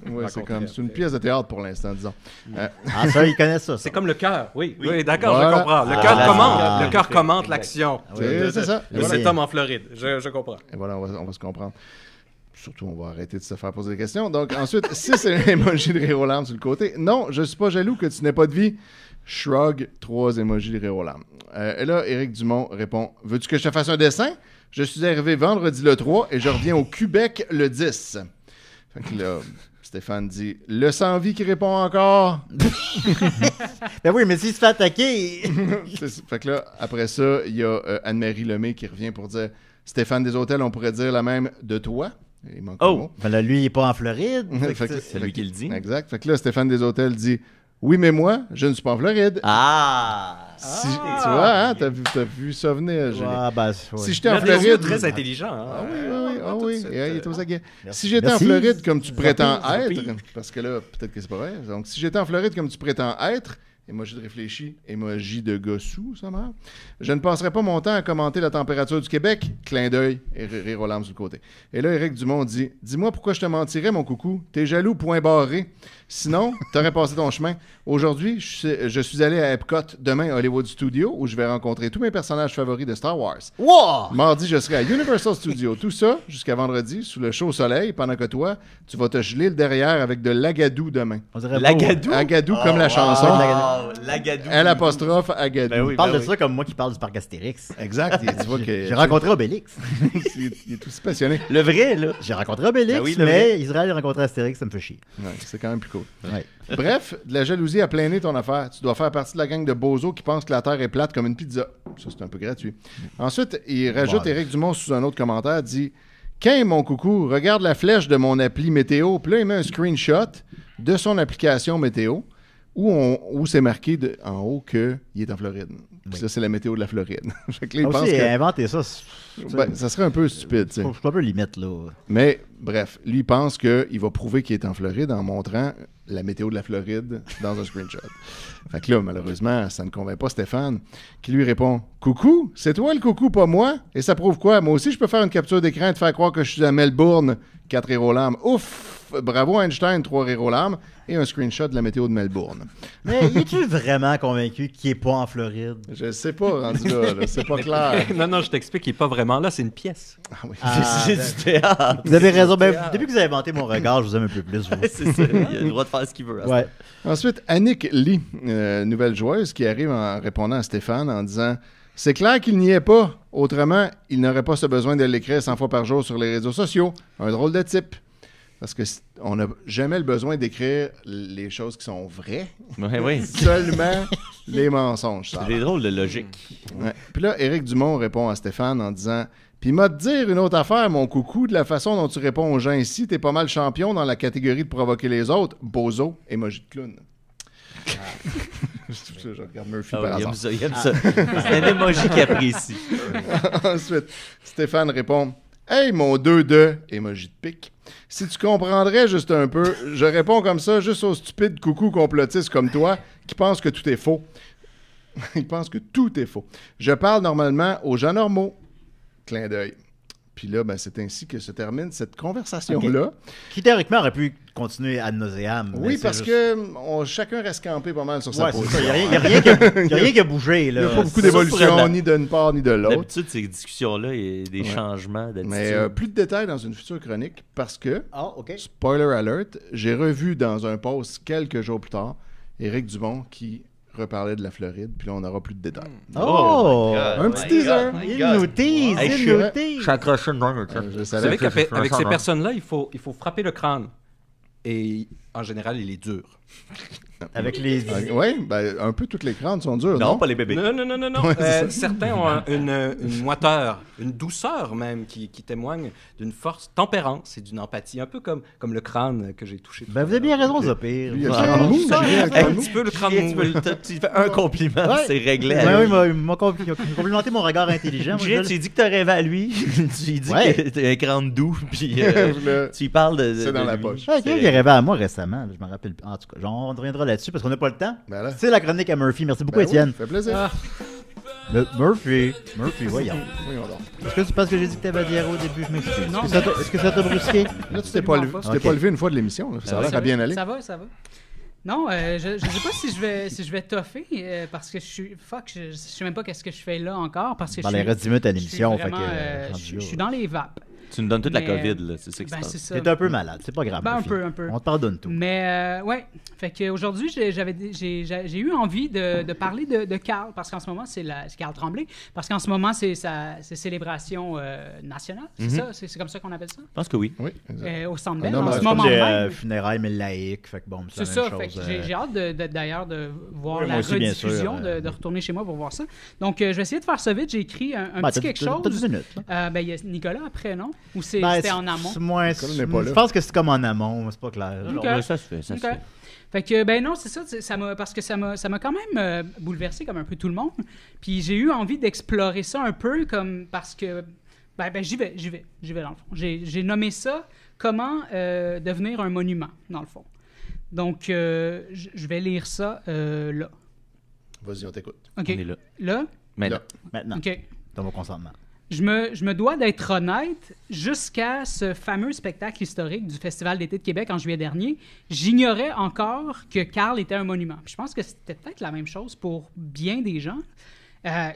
Oui, c'est une pièce de théâtre pour l'instant, disons. Ah, ça, ils connaissent ça. C'est comme le cœur. Oui, d'accord, Voilà. je comprends. Le Ah, cœur là, commente. là. Le cœur commente l'action. C'est ça. De cet homme en Floride. Je comprends. Et voilà, on va se comprendre. Surtout, on va arrêter de se faire poser des questions. Donc, ensuite, 6 émojis de rire aux larmes sur le côté. Non, je suis pas jaloux que tu n'aies pas de vie. Shrug, 3 émojis de rire aux larmes. Et là, Éric Dumont répond veux-tu que je te fasse un dessin? Je suis arrivé vendredi le 3 et je reviens au Québec le 10. Fait que là, Stéphane dit le sans-vie qui répond encore. Ben oui, mais s'il se fait attaquer. Fait que là, après ça, il y a Anne-Marie Lemay qui revient pour dire Stéphane Desautels, on pourrait dire la même de toi. Il manque un mot. Ben là, lui, il est pas en Floride. Fait que- C'est lui qui le dit. Exact. Fait que là, Stéphane Desautels dit oui, mais moi, je ne suis pas en Floride. Ah! Tu vois, hein, t'as vu ça venir. Julie. Ah, ben, oui. Si j'étais en Il a des yeux Floride. très intelligents. hein. Ah oui. Il est aux aguets. Merci. Si j'étais en Merci. Floride comme tu prétends Zappy. être, parce que là, peut-être que c'est pas vrai. Donc, si j'étais en Floride comme tu prétends être, émoji de réfléchi, émoji de gossou, ça marche. Je ne passerai pas mon temps à commenter la température du Québec. Clin d'œil et rire aux larmes sur le côté. Et là, Éric Dumont dit dis-moi pourquoi je te mentirais, mon coucou. T'es jaloux, point barré. Sinon, t'aurais passé ton chemin. Aujourd'hui, je suis allé à Epcot, demain à Hollywood Studio, où je vais rencontrer tous mes personnages favoris de Star Wars. Wow! Mardi, je serai à Universal Studios. Tout ça jusqu'à vendredi, sous le chaud soleil, pendant que toi, tu vas te geler le derrière avec de l'agadou demain. On dirait L'agadou? Agadou comme la chanson. Oh, l'agadou. L' agadou. Ben oui, On parle ben de oui. ça comme moi qui parle du parc Astérix. Exact. Tu vois que J'ai rencontré Obélix. il est aussi passionné. Le vrai, là. J'ai rencontré Obélix, Ben oui, le mais Israël a rencontré Astérix, ça me fait chier. Ouais, c'est quand même plus cool. Ouais. Bref, de la jalousie à plein nez ton affaire. Tu dois faire partie de la gang de bozos qui pensent que la Terre est plate comme une pizza. Ça, c'est un peu gratuit. Ensuite, il rajoute, Bon, Éric Dumont, sous un autre commentaire, dit « Qu'un, mon coucou, regarde la flèche de mon appli météo. » Puis là, il met un screenshot de son application météo où c'est marqué en haut qu'il est en Floride. Puis ça, c'est la météo de la Floride. Fait que là, il pense Aussi, que inventer ça, ben, ça serait un peu stupide, tu sais. je suis un peu limite, là. Mais bref, lui il pense qu'il va prouver qu'il est en Floride en montrant la météo de la Floride dans un screenshot. Fait que là, malheureusement, ça ne convainc pas Stéphane, qui lui répond « Coucou, c'est toi le coucou, pas moi? Et ça prouve quoi? Moi aussi, je peux faire une capture d'écran et te faire croire que je suis à Melbourne. 4 rires aux larmes. Ouf! Bravo Einstein, 3 rires aux larmes. Et un screenshot de la météo de Melbourne. » Mais es-tu vraiment convaincu qu'il est pas en Floride? Je sais pas, rendu là, c'est pas clair. Non, je t'explique, il n'est pas vraiment là, c'est une pièce. Ah oui. C'est du théâtre. Vous avez raison. Ben, depuis que vous avez inventé mon regard, je vous aime un peu plus. Vous. C'est ça. Il a le droit de faire ce qu'il veut. à ce Ouais. Ensuite, Annick Lee, nouvelle joueuse, qui arrive en répondant à Stéphane en disant C'est clair qu'il n'y est pas. Autrement, il n'aurait pas ce besoin de l'écrire 100 fois par jour sur les réseaux sociaux. Un drôle de type. Parce qu'on n'a jamais le besoin d'écrire les choses qui sont vraies. Oui. Seulement les mensonges. C'est des drôles de logique. Ouais. Puis là, Éric Dumont répond à Stéphane en disant « Puis m'a te dire une autre affaire, mon coucou, de la façon dont tu réponds aux gens ici, t'es pas mal champion dans la catégorie de provoquer les autres. Bozo, émoji de clown. » Je regarde Murphy par hasard. Il aime ça. C'est un émoji qu'il apprécie. Ensuite, Stéphane répond « Hey, mon 2-2, émoji de pique. Si tu comprendrais juste un peu, je réponds comme ça juste aux stupides coucous complotistes comme toi qui pensent que tout est faux. » Ils pensent que tout est faux. Je parle normalement aux gens normaux. Clin d'œil. Puis là, ben, c'est ainsi que se termine cette conversation-là. Qui théoriquement aurait pu continuer ad nauseam. Oui, parce que chacun reste campé pas mal sur sa position. Il n'y a rien qui a bougé. Il Là. n'y a pas beaucoup d'évolution, ni d'une part ni de l'autre. D'habitude, ces discussions-là, il y a des changements d'attitude. Mais plus de détails dans une future chronique, parce que, OK. Spoiler alert, j'ai revu dans un post quelques jours plus tard Éric Dumont qui reparlait de la Floride, puis là, on n'aura plus de détails. Oh! Un petit teaser. Il nous tease, il nous tease. Je suis accroché de même. Je Vous savais savez que qu'avec ces personnes-là, il faut frapper le crâne. Et en général, il est dur. Avec les... Oui, ben, un peu toutes les crânes sont dures, non? Non, pas les bébés. Non. Ouais, c'est ça. Certains ont une moiteur, une douceur même, qui témoigne d'une force, tempérance et d'une empathie, un peu comme le crâne que j'ai touché. Ben, vous avez bien raison, Zopir. Lui, il a le crâne mou, Julien, le crâne Un mou. petit peu le crâne Tu mou. fais un compliment, Ouais. c'est réglé. Ben oui, il m'a complimenté mon regard intelligent. Julien, tu lui dis que t'as rêvé à lui. Tu lui dis Ouais. que t'as un crâne doux, puis Le- tu lui parles de. C'est dans la lui. poche. Quelqu'un qui a rêvé à moi récemment, je me rappelle. En tout cas, on reviendra là-dessus parce qu'on n'a pas le temps. Ben là. C'est la chronique à Murphy. Merci beaucoup, Ben oui, Étienne. ça fait plaisir. Murphy, voyons. Oui, on dort. Est-ce que c'est parce que j'ai dit que t'avais diarrhée au début? Je m'excuse. Non. Est-ce que ça t'a brusqué? Là, tu t'es pas levé, Absolument pas. levé une fois de l'émission. Là. Ça a l'air à bien aller. Ça va. Non, je ne sais pas si je vais toffer parce que je sais même pas qu'est-ce que je fais là encore parce que Dans les restes 10 minutes à je suis l'émission. vraiment, fait que, je suis dans les vapes. Tu nous donnes toute la Mais, COVID, là. C'est ça qui Ben, se c'est passe. ça. T'es un peu malade, c'est pas grave. Ben, Murphy. un peu. On te pardonne tout. Mais ouais, fait qu'aujourd'hui, j'ai eu envie de parler de Carl, parce qu'en ce moment, c'est Carl Tremblay, parce qu'en ce moment, c'est célébration nationale, c'est ça? C'est comme ça qu'on appelle ça? Je pense que oui. Oui, exact. Au Centre Un Bell, homme en à- ce C'est comme moment des même. funérailles, mais laïques. Fait que bon, C'est la ça, même fait que chose. j'ai hâte d'ailleurs de voir Oui, moi la aussi, bien rediffusion, sûr, de retourner chez moi pour voir ça. Donc, je vais essayer de faire ça vite. J'ai écrit un Ben, petit quelque chose. T'as 10 minutes. Là. Ben, il y a Nicolas après, non? Ou Ben, c'était en amont? c'est moins- Nicolas n'est pas là. Je pense que c'est comme en amont, c'est pas clair. Ok. Ouais, ça se fait, ça se Ok. fait. Fait que, ben non, c'est ça, parce que ça m'a quand même bouleversé comme un peu tout le monde. Puis j'ai eu envie d'explorer ça un peu parce que, ben j'y vais dans le fond. J'ai nommé ça comment devenir un monument, dans le fond. Donc, je vais lire ça là. Vas-y, on t'écoute. OK. On est là. Là? Maintenant. Maintenant, OK. dans mon consentement. Je me dois d'être honnête, jusqu'à ce fameux spectacle historique du Festival d'été de Québec en juillet dernier, j'ignorais encore que Carl était un monument. Puis je pense que c'était peut-être la même chose pour bien des gens.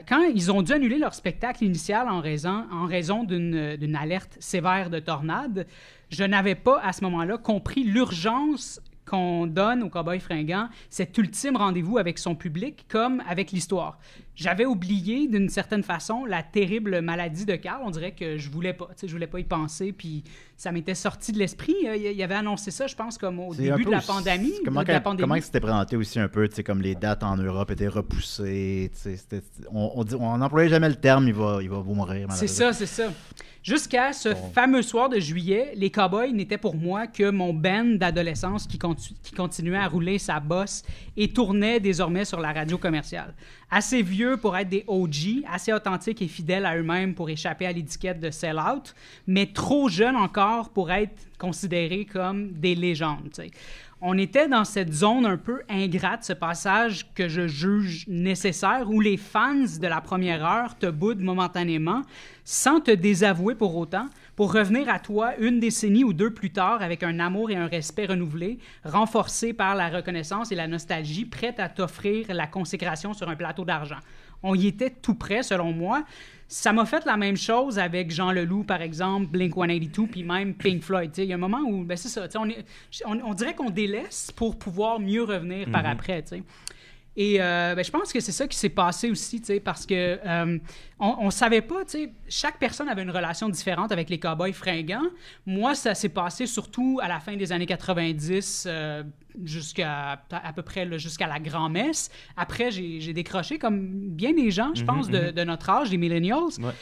Quand ils ont dû annuler leur spectacle initial en raison d'une alerte sévère de tornade, je n'avais pas à ce moment-là compris l'urgence qu'on donne au Cowboy Fringant, cet ultime rendez-vous avec son public, comme avec l'histoire. J'avais oublié, d'une certaine façon, la terrible maladie de Carl. On dirait que je voulais pas y penser, puis ça m'était sorti de l'esprit. Il avait annoncé ça, je pense, comme au C'est un début peu de la aussi- pandémie. Comment c'était présenté aussi un peu, tu sais, comme les dates en Europe étaient repoussées, tu sais, on n'employait jamais le terme, il va vous mourir. C'est ça. Jusqu'à ce fameux soir de juillet, les Cowboys n'étaient pour moi que mon band d'adolescence qui continuait à rouler sa bosse et tournait désormais sur la radio commerciale. Assez vieux pour être des OG, assez authentiques et fidèles à eux-mêmes pour échapper à l'étiquette de sell-out, mais trop jeunes encore pour être considérés comme des légendes, tu sais. On était dans cette zone un peu ingrate, ce passage que je juge nécessaire, où les fans de la première heure te boudent momentanément, sans te désavouer pour autant, pour revenir à toi une décennie ou deux plus tard avec un amour et un respect renouvelés, renforcés par la reconnaissance et la nostalgie, prête à t'offrir la consécration sur un plateau d'argent. On y était tout près, selon moi. Ça m'a fait la même chose avec Jean Leloup, par exemple, Blink-182, puis même Pink Floyd. Il y a un moment où, ben c'est ça, on dirait qu'on délaisse pour pouvoir mieux revenir par après. T'sais. Et je pense que c'est ça qui s'est passé aussi, tu sais, parce que on savait pas, tu sais, chaque personne avait une relation différente avec les Cowboys fringants. Moi, ça s'est passé surtout à la fin des années 90, jusqu'à à peu près là, jusqu'à la grand-messe. Après, j'ai décroché comme bien des gens, je pense, de notre âge, les millennials. Ouais.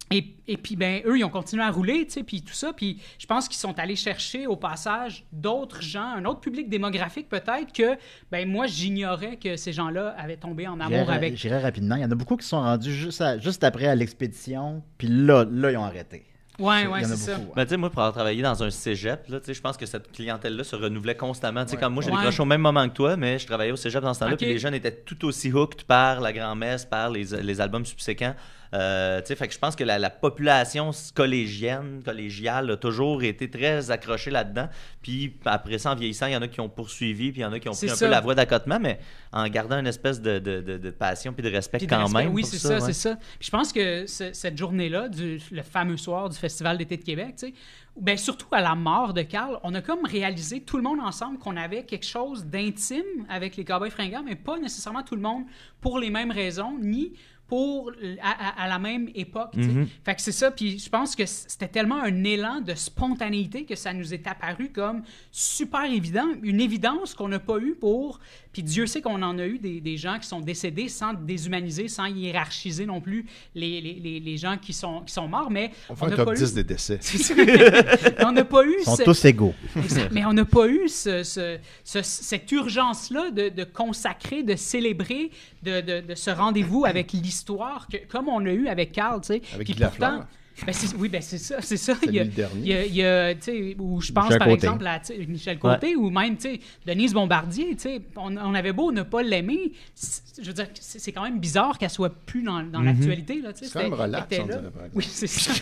Et puis, ben, eux, ils ont continué à rouler, tu sais, puis tout ça. Puis je pense qu'ils sont allés chercher, au passage, d'autres gens, un autre public démographique peut-être que, ben, moi, j'ignorais que ces gens-là avaient tombé en amour avec... J'irai rapidement. Il y en a beaucoup qui sont rendus juste après à l'expédition, puis là, ils ont arrêté. Oui, c'est ça. Ben, tu sais, moi, pour avoir travaillé dans un cégep, là, je pense que cette clientèle-là se renouvelait constamment. Tu sais, comme moi, j'ai décroché au même moment que toi, mais je travaillais au cégep dans ce temps-là, puis les jeunes étaient tout aussi hooked par la grand-messe, par les albums subséquents. Fait que je pense que la population collégiale a toujours été très accrochée là-dedans. Puis après ça, en vieillissant, il y en a qui ont poursuivi, puis il y en a qui ont pris un peu la voie d'accotement, mais en gardant une espèce de passion puis de respect quand même. Oui, c'est ça. Puis je pense que cette journée-là, le fameux soir du Festival d'été de Québec, tu sais, ben, surtout à la mort de Carl, on a comme réalisé tout le monde ensemble qu'on avait quelque chose d'intime avec les Cowboys fringants, mais pas nécessairement tout le monde pour les mêmes raisons, ni à la même époque. Fait que c'est ça, puis je pense que c'était tellement un élan de spontanéité que ça nous est apparu comme super évident, une évidence qu'on n'a pas eue pour... Puis Dieu sait qu'on en a eu des gens qui sont décédés sans déshumaniser, sans hiérarchiser non plus les gens qui sont morts, mais... On fait un top 10 des décès. On n'a pas eu... Ils sont tous égaux. Mais on n'a pas eu cette urgence-là de consacrer, de célébrer, de ce rendez-vous avec l'histoire, comme on l'a eu avec Carl, tu sais. Avec Guy Lafleur. C'est ça. C'est lui le dernier. Il y a tu sais, où je pense par exemple à Michel Côté ou même, tu sais, Denise Bombardier, tu sais, on avait beau ne pas l'aimer, je veux dire, c'est quand même bizarre qu'elle soit plus dans l'actualité, là, tu sais. C'est quand même relax, on dirait, par exemple. Oui, c'est ça.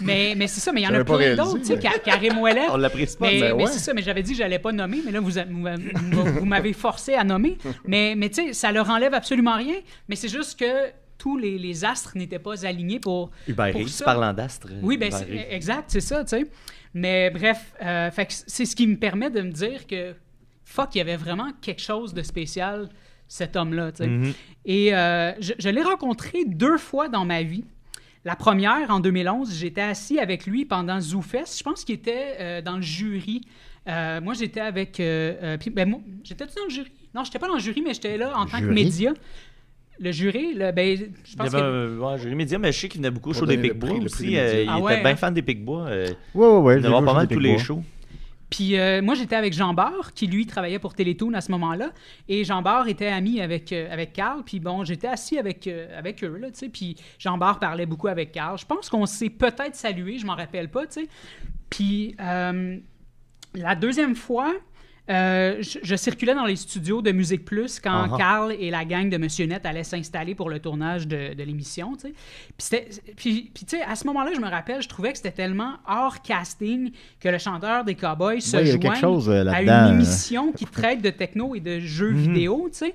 mais c'est ça, mais il y en a plein d'autres, tu sais, Karim Ouellet. On l'apprécie pas, mais c'est ça, mais j'avais dit que j'allais pas nommer, mais là, vous m'avez forcé à nommer. Mais tu sais, ça leur enlève absolument rien, mais c'est juste que tous les astres n'étaient pas alignés pour ça. Parlant d'astres. Oui, ben exact, c'est ça, tu sais. Mais bref, fait que c'est ce qui me permet de me dire que il y avait vraiment quelque chose de spécial, cet homme-là, tu sais. Et je l'ai rencontré 2 fois dans ma vie. La première, en 2011, j'étais assis avec lui pendant ZooFest. Je pense qu'il était dans le jury. Moi, j'étais avec... j'étais-tu dans le jury? Non, j'étais pas dans le jury, mais j'étais là en tant que média. Le jury, je pense que... jury média, mais je sais qu'il venait beaucoup au show des Picbois aussi. Il était bien fan des Picbois. Oui. Il devait avoir pas mal tous les shows. Puis moi, j'étais avec Jean Barre, qui lui travaillait pour Télétoon à ce moment-là. Et Jean Barre était ami avec Carl. Puis bon, j'étais assis avec eux, là, tu sais. Puis Jean Barre parlait beaucoup avec Carl. Je pense qu'on s'est peut-être salué, je m'en rappelle pas, tu sais. Puis la deuxième fois... je circulais dans les studios de Musique Plus quand Carl et la gang de Monsieur Net allaient s'installer pour le tournage de l'émission, tu sais. Puis tu sais, à ce moment-là, je me rappelle, je trouvais que c'était tellement hors casting que le chanteur des Cowboys se joigne à une émission qui traite de techno et de jeux vidéo, tu sais.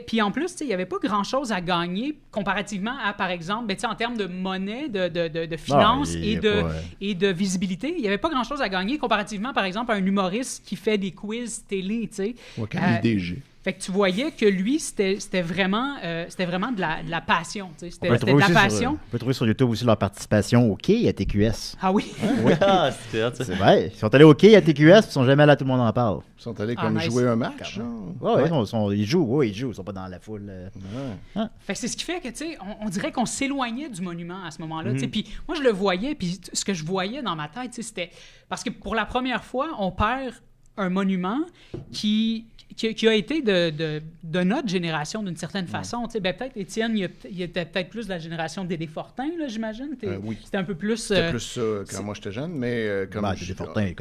Puis en plus, tu sais, il n'y avait pas grand-chose à gagner comparativement à, par exemple, ben, tu sais, en termes de monnaie, de finances et de visibilité, il n'y avait pas grand-chose à gagner comparativement, par exemple, à un humoriste qui fait des quiz télé, tu sais. IDG. Fait que tu voyais que lui, c'était vraiment de la passion, tu sais. C'était de la passion. On peut trouver sur YouTube aussi leur participation au quai à TQS. Ah oui? Oui. C'est vrai. Ils sont allés au quai à TQS, puis ils sont jamais là, tout le monde en parle. Ils sont allés jouer un match. Ils jouent, ils sont pas dans la foule. Fait que c'est ce qui fait que, tu sais, on dirait qu'on s'éloignait du monument à ce moment-là, tu sais. Puis moi, je le voyais, puis ce que je voyais dans ma tête, tu sais, c'était... Parce que pour la première fois, on perd un monument qui a été de notre génération d'une certaine façon. Tu sais, ben, peut-être, Étienne, il était peut-être plus de la génération d'Édé Fortin, là, j'imagine. Oui. C'était un peu plus... C'était plus ça quand moi j'étais jeune, mais comme Dédé Fortin,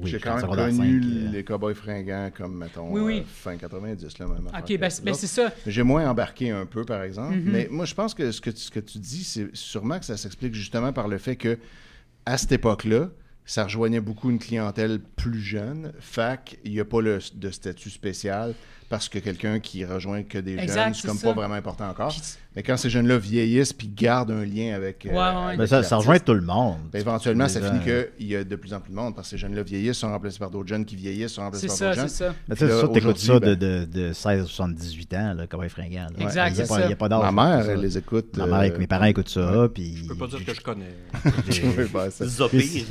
j'ai quand même connu les Cowboys fringants comme, mettons, fin 90, là, même. OK, ben c'est ça. J'ai moins embarqué un peu, par exemple. Mais moi, je pense que ce que tu dis, c'est sûrement que ça s'explique justement par le fait que à cette époque-là, ça rejoignait beaucoup une clientèle plus jeune. Fait qu'il n'y a pas de statut spécial parce que quelqu'un qui rejoint que des jeunes, c'est comme pas vraiment important encore. Mais quand ces jeunes-là vieillissent puis gardent un lien avec. Ben, ça rejoint tout le monde. Ben, éventuellement, ça finit qu'il y a de plus en plus de monde parce que ces jeunes-là vieillissent, sont remplacés par d'autres jeunes qui vieillissent, sont remplacés par d'autres jeunes. C'est ça. Mais tu sais, t'écoutes ça de 16 à 78 ans, là, comme un fringant. Là. Exact, c'est ça. Il n'y a pas d'âge. Ma mère, elle les écoute. Mes parents écoutent ça. Puis Je peux pas dire que je connais.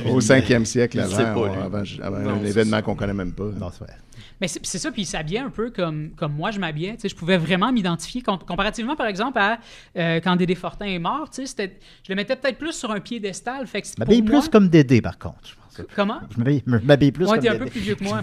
Au 5e siècle, Je sais pas, avant un événement qu'on connaît même pas. Non, c'est vrai. Mais c'est ça, puis il s'habillait un peu comme moi je m'habillais. Tu sais, je pouvais vraiment m'identifier comparativement, par exemple, à quand Dédé Fortin est mort. Tu sais, je le mettais peut-être plus sur un piédestal. Fait que Je m'habille plus comme Dédé, par contre. Je pense. Comment? Je m'habille plus comme Dédé. Ouais, t'es Dédé. un peu plus vieux que moi.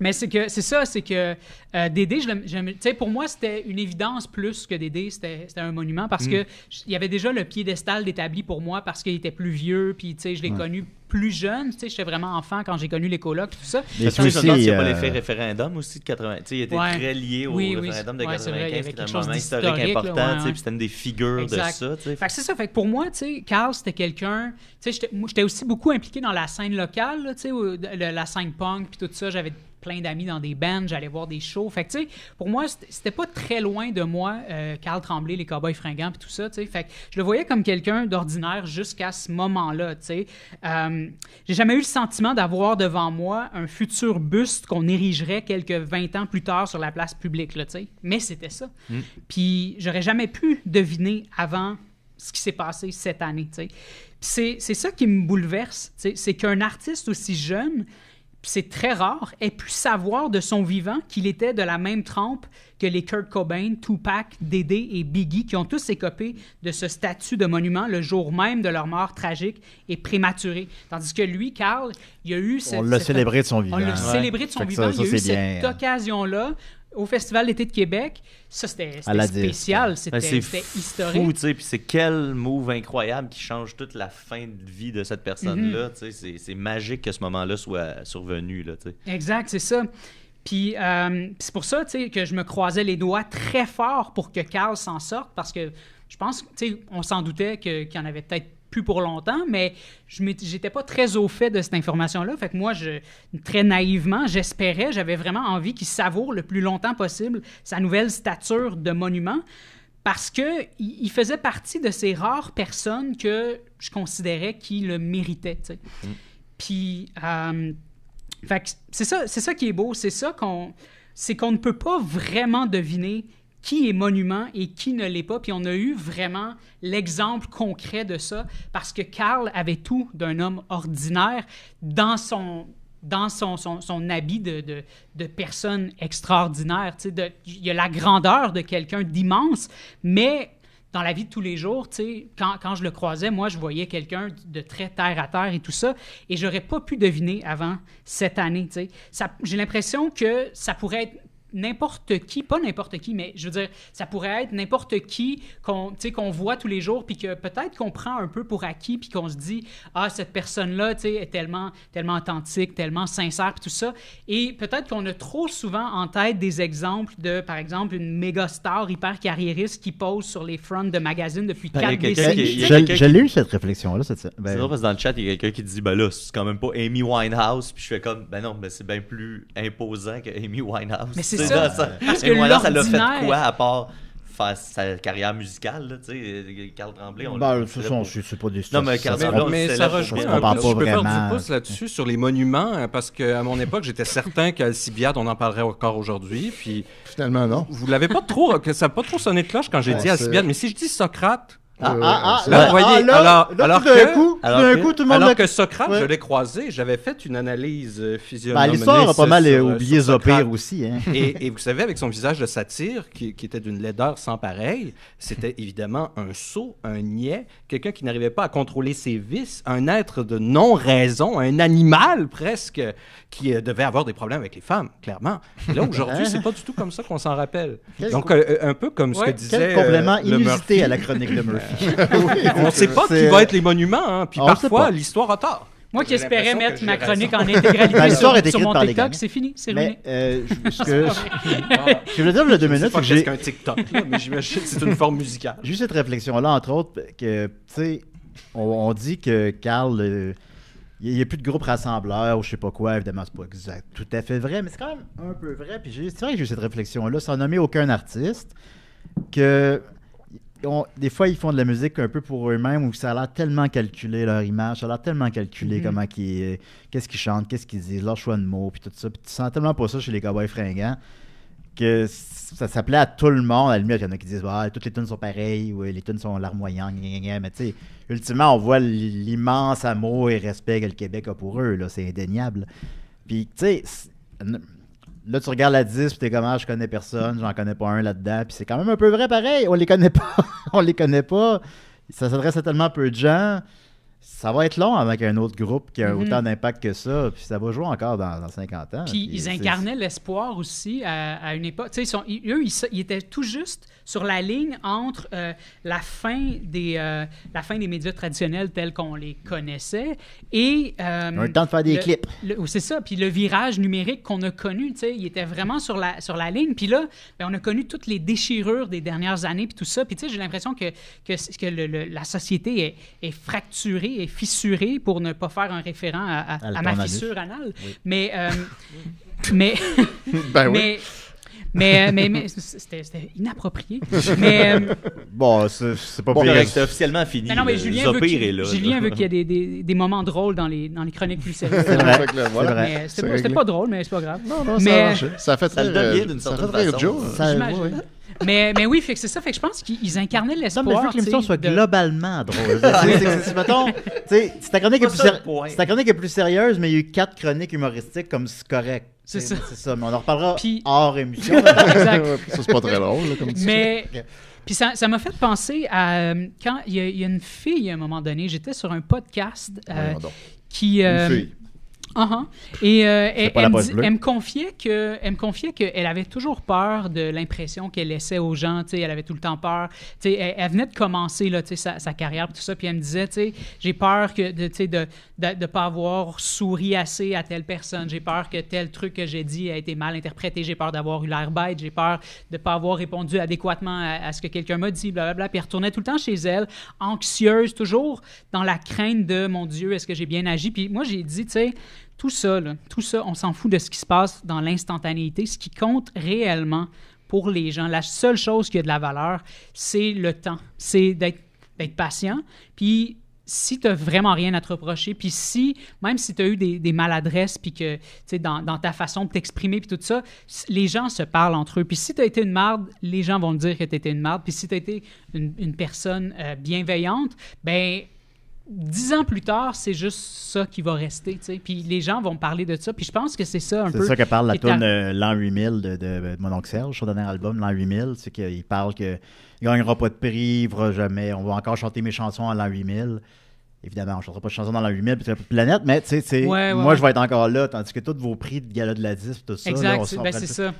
Mais c'est que Dédé, tu sais, pour moi, c'était une évidence plus que Dédé, c'était un monument parce que il y avait déjà le piédestal d'établi pour moi parce qu'il était plus vieux, puis tu sais, je l'ai connu plus jeune, tu sais, j'étais vraiment enfant quand j'ai connu les colocs, tout ça. Mais tu sais, il n'y a pas l'effet référendum aussi de 80. Tu sais, il était très lié au référendum de 95, qui était un moment historique important, tu sais, puis c'était une des figures de ça, tu sais. Fait que c'est ça, fait que pour moi, tu sais, Carl, c'était quelqu'un, tu sais, j'étais aussi beaucoup impliqué dans la scène locale, là, tu sais, la scène punk, puis tout ça, j'avais plein d'amis dans des bands, j'allais voir des shows. Fait que, tu sais, pour moi, c'était pas très loin de moi, Carl Tremblay, les Cowboys Fringants, puis tout ça, tu sais. Fait que je le voyais comme quelqu'un d'ordinaire jusqu'à ce moment-là, tu sais. J'ai jamais eu le sentiment d'avoir devant moi un futur buste qu'on érigerait quelques 20 ans plus tard sur la place publique, là, tu sais. Mais c'était ça. Puis j'aurais jamais pu deviner avant ce qui s'est passé cette année, tu sais. C'est ça qui me bouleverse, tu sais. C'est qu'un artiste aussi jeune, c'est très rare, ait pu savoir de son vivant qu'il était de la même trempe que les Kurt Cobain, Tupac, Dédé et Biggie, qui ont tous écopé de ce statut de monument le jour même de leur mort tragique et prématurée. Tandis que lui, Carl, il a eu... On l'a célébré de son vivant. On l'a célébré de son vivant. Il y a eu cette occasion-là au Festival d'été de Québec. Ça, c'était spécial. C'était historique. Fou, tu sais. Puis c'est quel move incroyable qui change toute la fin de vie de cette personne-là. Tu sais, c'est magique que ce moment-là soit survenu, là, tu sais. Exact, c'est ça. Puis c'est pour ça, tu sais, que je me croisais les doigts très fort pour que Carl s'en sorte, parce que je pense, tu sais, on s'en doutait qu'il y en avait peut-être plus pour longtemps, mais j'étais pas très au fait de cette information-là. Fait que moi, très naïvement, j'avais vraiment envie qu'il savoure le plus longtemps possible sa nouvelle stature de monument, parce qu'il faisait partie de ces rares personnes que je considérais qui le méritaient, tu sais. Puis, fait que c'est ça qui est beau, c'est qu'on ne peut pas vraiment deviner qui est monument et qui ne l'est pas. Puis on a eu vraiment l'exemple concret de ça parce que Carl avait tout d'un homme ordinaire dans son habit de personne extraordinaire. Tu sais, il y a la grandeur de quelqu'un d'immense, mais dans la vie de tous les jours, tu sais, quand je le croisais, moi, je voyais quelqu'un de très terre-à-terre et tout ça, et j'aurais pas pu deviner avant cette année, tu sais. J'ai l'impression que ça pourrait être n'importe qui, pas n'importe qui, mais je veux dire, ça pourrait être n'importe qui qu'on voit tous les jours, puis que peut-être qu'on prend un peu pour acquis, puis qu'on se dit, ah, cette personne-là, tu sais, est tellement authentique, tellement sincère, puis tout ça. Et peut-être qu'on a trop souvent en tête des exemples de, par exemple, une méga star hyper carriériste qui pose sur les fronts de magazines depuis 4 décennies. J'ai lu cette réflexion-là. C'est drôle parce que dans le chat, il y a quelqu'un qui dit, ben là, c'est quand même pas Amy Winehouse, puis je fais comme, ben non, mais c'est bien plus imposant que Amy Winehouse. Mais c'est ça, parce que l'ordinaire... ça l'a fait quoi à part faire sa carrière musicale, là, tu sais, Carl Tremblay, on c'est pas des non, mais Carl Tremblay, mais ça rejoint un peu, je peux faire du pouce là-dessus sur les monuments, parce qu'à mon époque, j'étais certain qu'Alcibiade, on en parlerait encore aujourd'hui, puis... Finalement, non. Vous l'avez pas trop... ça n'a pas trop sonné de cloche quand j'ai dit Alcibiade, mais si je dis Socrate... là, voyez, alors tout le monde alors que Socrate, je l'ai croisé, j'avais fait une analyse physionomique. L'histoire a pas mal oublié Zopir aussi. Hein. Et vous savez, avec son visage de satyre, qui était d'une laideur sans pareil, c'était évidemment un sot, un niais, quelqu'un qui n'arrivait pas à contrôler ses vices, un être de non-raison, un animal presque, qui devait avoir des problèmes avec les femmes, clairement. Et là, aujourd'hui, c'est pas du tout comme ça qu'on s'en rappelle. Donc, un peu comme ce que disait quel complément le inusité Murphy. à la chronique de Murphy. On ne sait pas qui va être les monuments, hein, puis parfois l'histoire a tort. Moi qui espérais mettre ma chronique en intégralité sur mon TikTok, c'est fini, c'est ruiné. Je voulais dire il y a 2 minutes. C'est pas qu'est-ce qu'un TikTok, là, mais j'imagine que c'est une forme musicale. J'ai eu cette réflexion-là, entre autres, que, tu sais, on dit que Carl... il n'y a plus de groupe rassembleur ou je sais pas quoi, évidemment, c'est pas exact, tout à fait vrai, mais c'est quand même un peu vrai. Puis c'est vrai que j'ai eu cette réflexion-là, sans nommer aucun artiste. que des fois, ils font de la musique un peu pour eux-mêmes où ça a l'air tellement calculé, leur image, ça a l'air tellement calculé, qu'est-ce qu'ils chantent, qu'est-ce qu'ils disent, leur choix de mots, puis tout ça. Puis tu sens tellement pas ça chez les Cowboys Fringants que ça s'appelait à tout le monde. À la limite, il y en a qui disent toutes les tunes sont pareilles, ou les tunes sont larmoyantes, mais tu sais, ultimement, on voit l'immense amour et respect que le Québec a pour eux, là, c'est indéniable. Puis, tu sais, là, tu regardes la 10 puis t'es comme, je connais personne, j'en connais pas un là-dedans, puis c'est quand même un peu vrai pareil, on les connaît pas, ça s'adresse à tellement peu de gens, ça va être long avec un autre groupe qui a autant d'impact que ça, puis ça va jouer encore dans 50 ans. Puis ils incarnaient l'espoir aussi à une époque. Tu sais, ils étaient tout juste sur la ligne entre la fin des médias traditionnels tels qu'on les connaissait et... un temps de faire des clips. C'est ça, puis le virage numérique qu'on a connu, tu sais, il était vraiment sur la ligne. Puis là, on a connu toutes les déchirures des dernières années, puis tout ça. Puis tu sais, j'ai l'impression que la société est fracturée, est fissurée, pour ne pas faire un référent à ma fissure anale. Oui. Mais mais c'était inapproprié. Mais bon, c'est pas correct, c'est officiellement fini. Non, mais Julien veut qu'il y ait des moments drôles dans les chroniques plus sérieuses. C'est vrai. Mais c'était pas drôle, mais c'est pas grave. Non, mais ça fait très bien d'une certaine façon. J'imagine. Mais oui, fait que c'est ça. Fait que je pense qu'ils incarnaient l'espoir. Non, mais je veux que l'émission soit globalement drôle. Si ta chronique est plus sérieuse, mais il y a eu 4 chroniques humoristiques, comme c'est correct. C'est ça. Mais on en reparlera hors émission. Exact. Ça, c'est pas très drôle, là, comme tu mais puis ça m'a fait penser à quand il y a une fille, à un moment donné, j'étais sur un podcast qui... Une fille. Et elle me confiait qu'elle avait toujours peur de l'impression qu'elle laissait aux gens. Elle avait tout le temps peur. Elle venait de commencer là, sa carrière et tout ça. Puis elle me disait, j'ai peur de ne pas avoir souri assez à telle personne. J'ai peur que tel truc que j'ai dit a été mal interprété. J'ai peur d'avoir eu l'air bête. J'ai peur de ne pas avoir répondu adéquatement à ce que quelqu'un m'a dit. Blablabla. Puis elle retournait tout le temps chez elle, anxieuse, toujours dans la crainte de, mon Dieu, est-ce que j'ai bien agi? Puis moi, j'ai dit, tout ça, on s'en fout de ce qui se passe dans l'instantanéité. Ce qui compte réellement pour les gens, la seule chose qui a de la valeur, c'est le temps. C'est d'être patient. Puis si tu n'as vraiment rien à te reprocher, puis même si tu as eu des maladresses, puis que dans ta façon de t'exprimer, puis tout ça, les gens se parlent entre eux. Puis si tu as été une marde, les gens vont te dire que tu étais une marde. Puis si tu as été une personne bienveillante, ben 10 ans plus tard, c'est juste ça qui va rester, tu sais. Puis les gens vont parler de ça. Puis je pense que c'est ça un peu... C'est ça que parle la tune L'an 8000 de mon oncle Serge, son dernier album, L'an 8000. C'est qu'il parle qu'il ne gagnera pas de prix, il fera jamais. On va encore chanter mes chansons à l'an 8000. Évidemment, on ne chantera pas de chansons dans l'an 8000, puis c'est la planète, mais tu sais, moi, je vais être encore là, tandis que tous vos prix de gala de la disque, tout ça... Exact, c'est ça.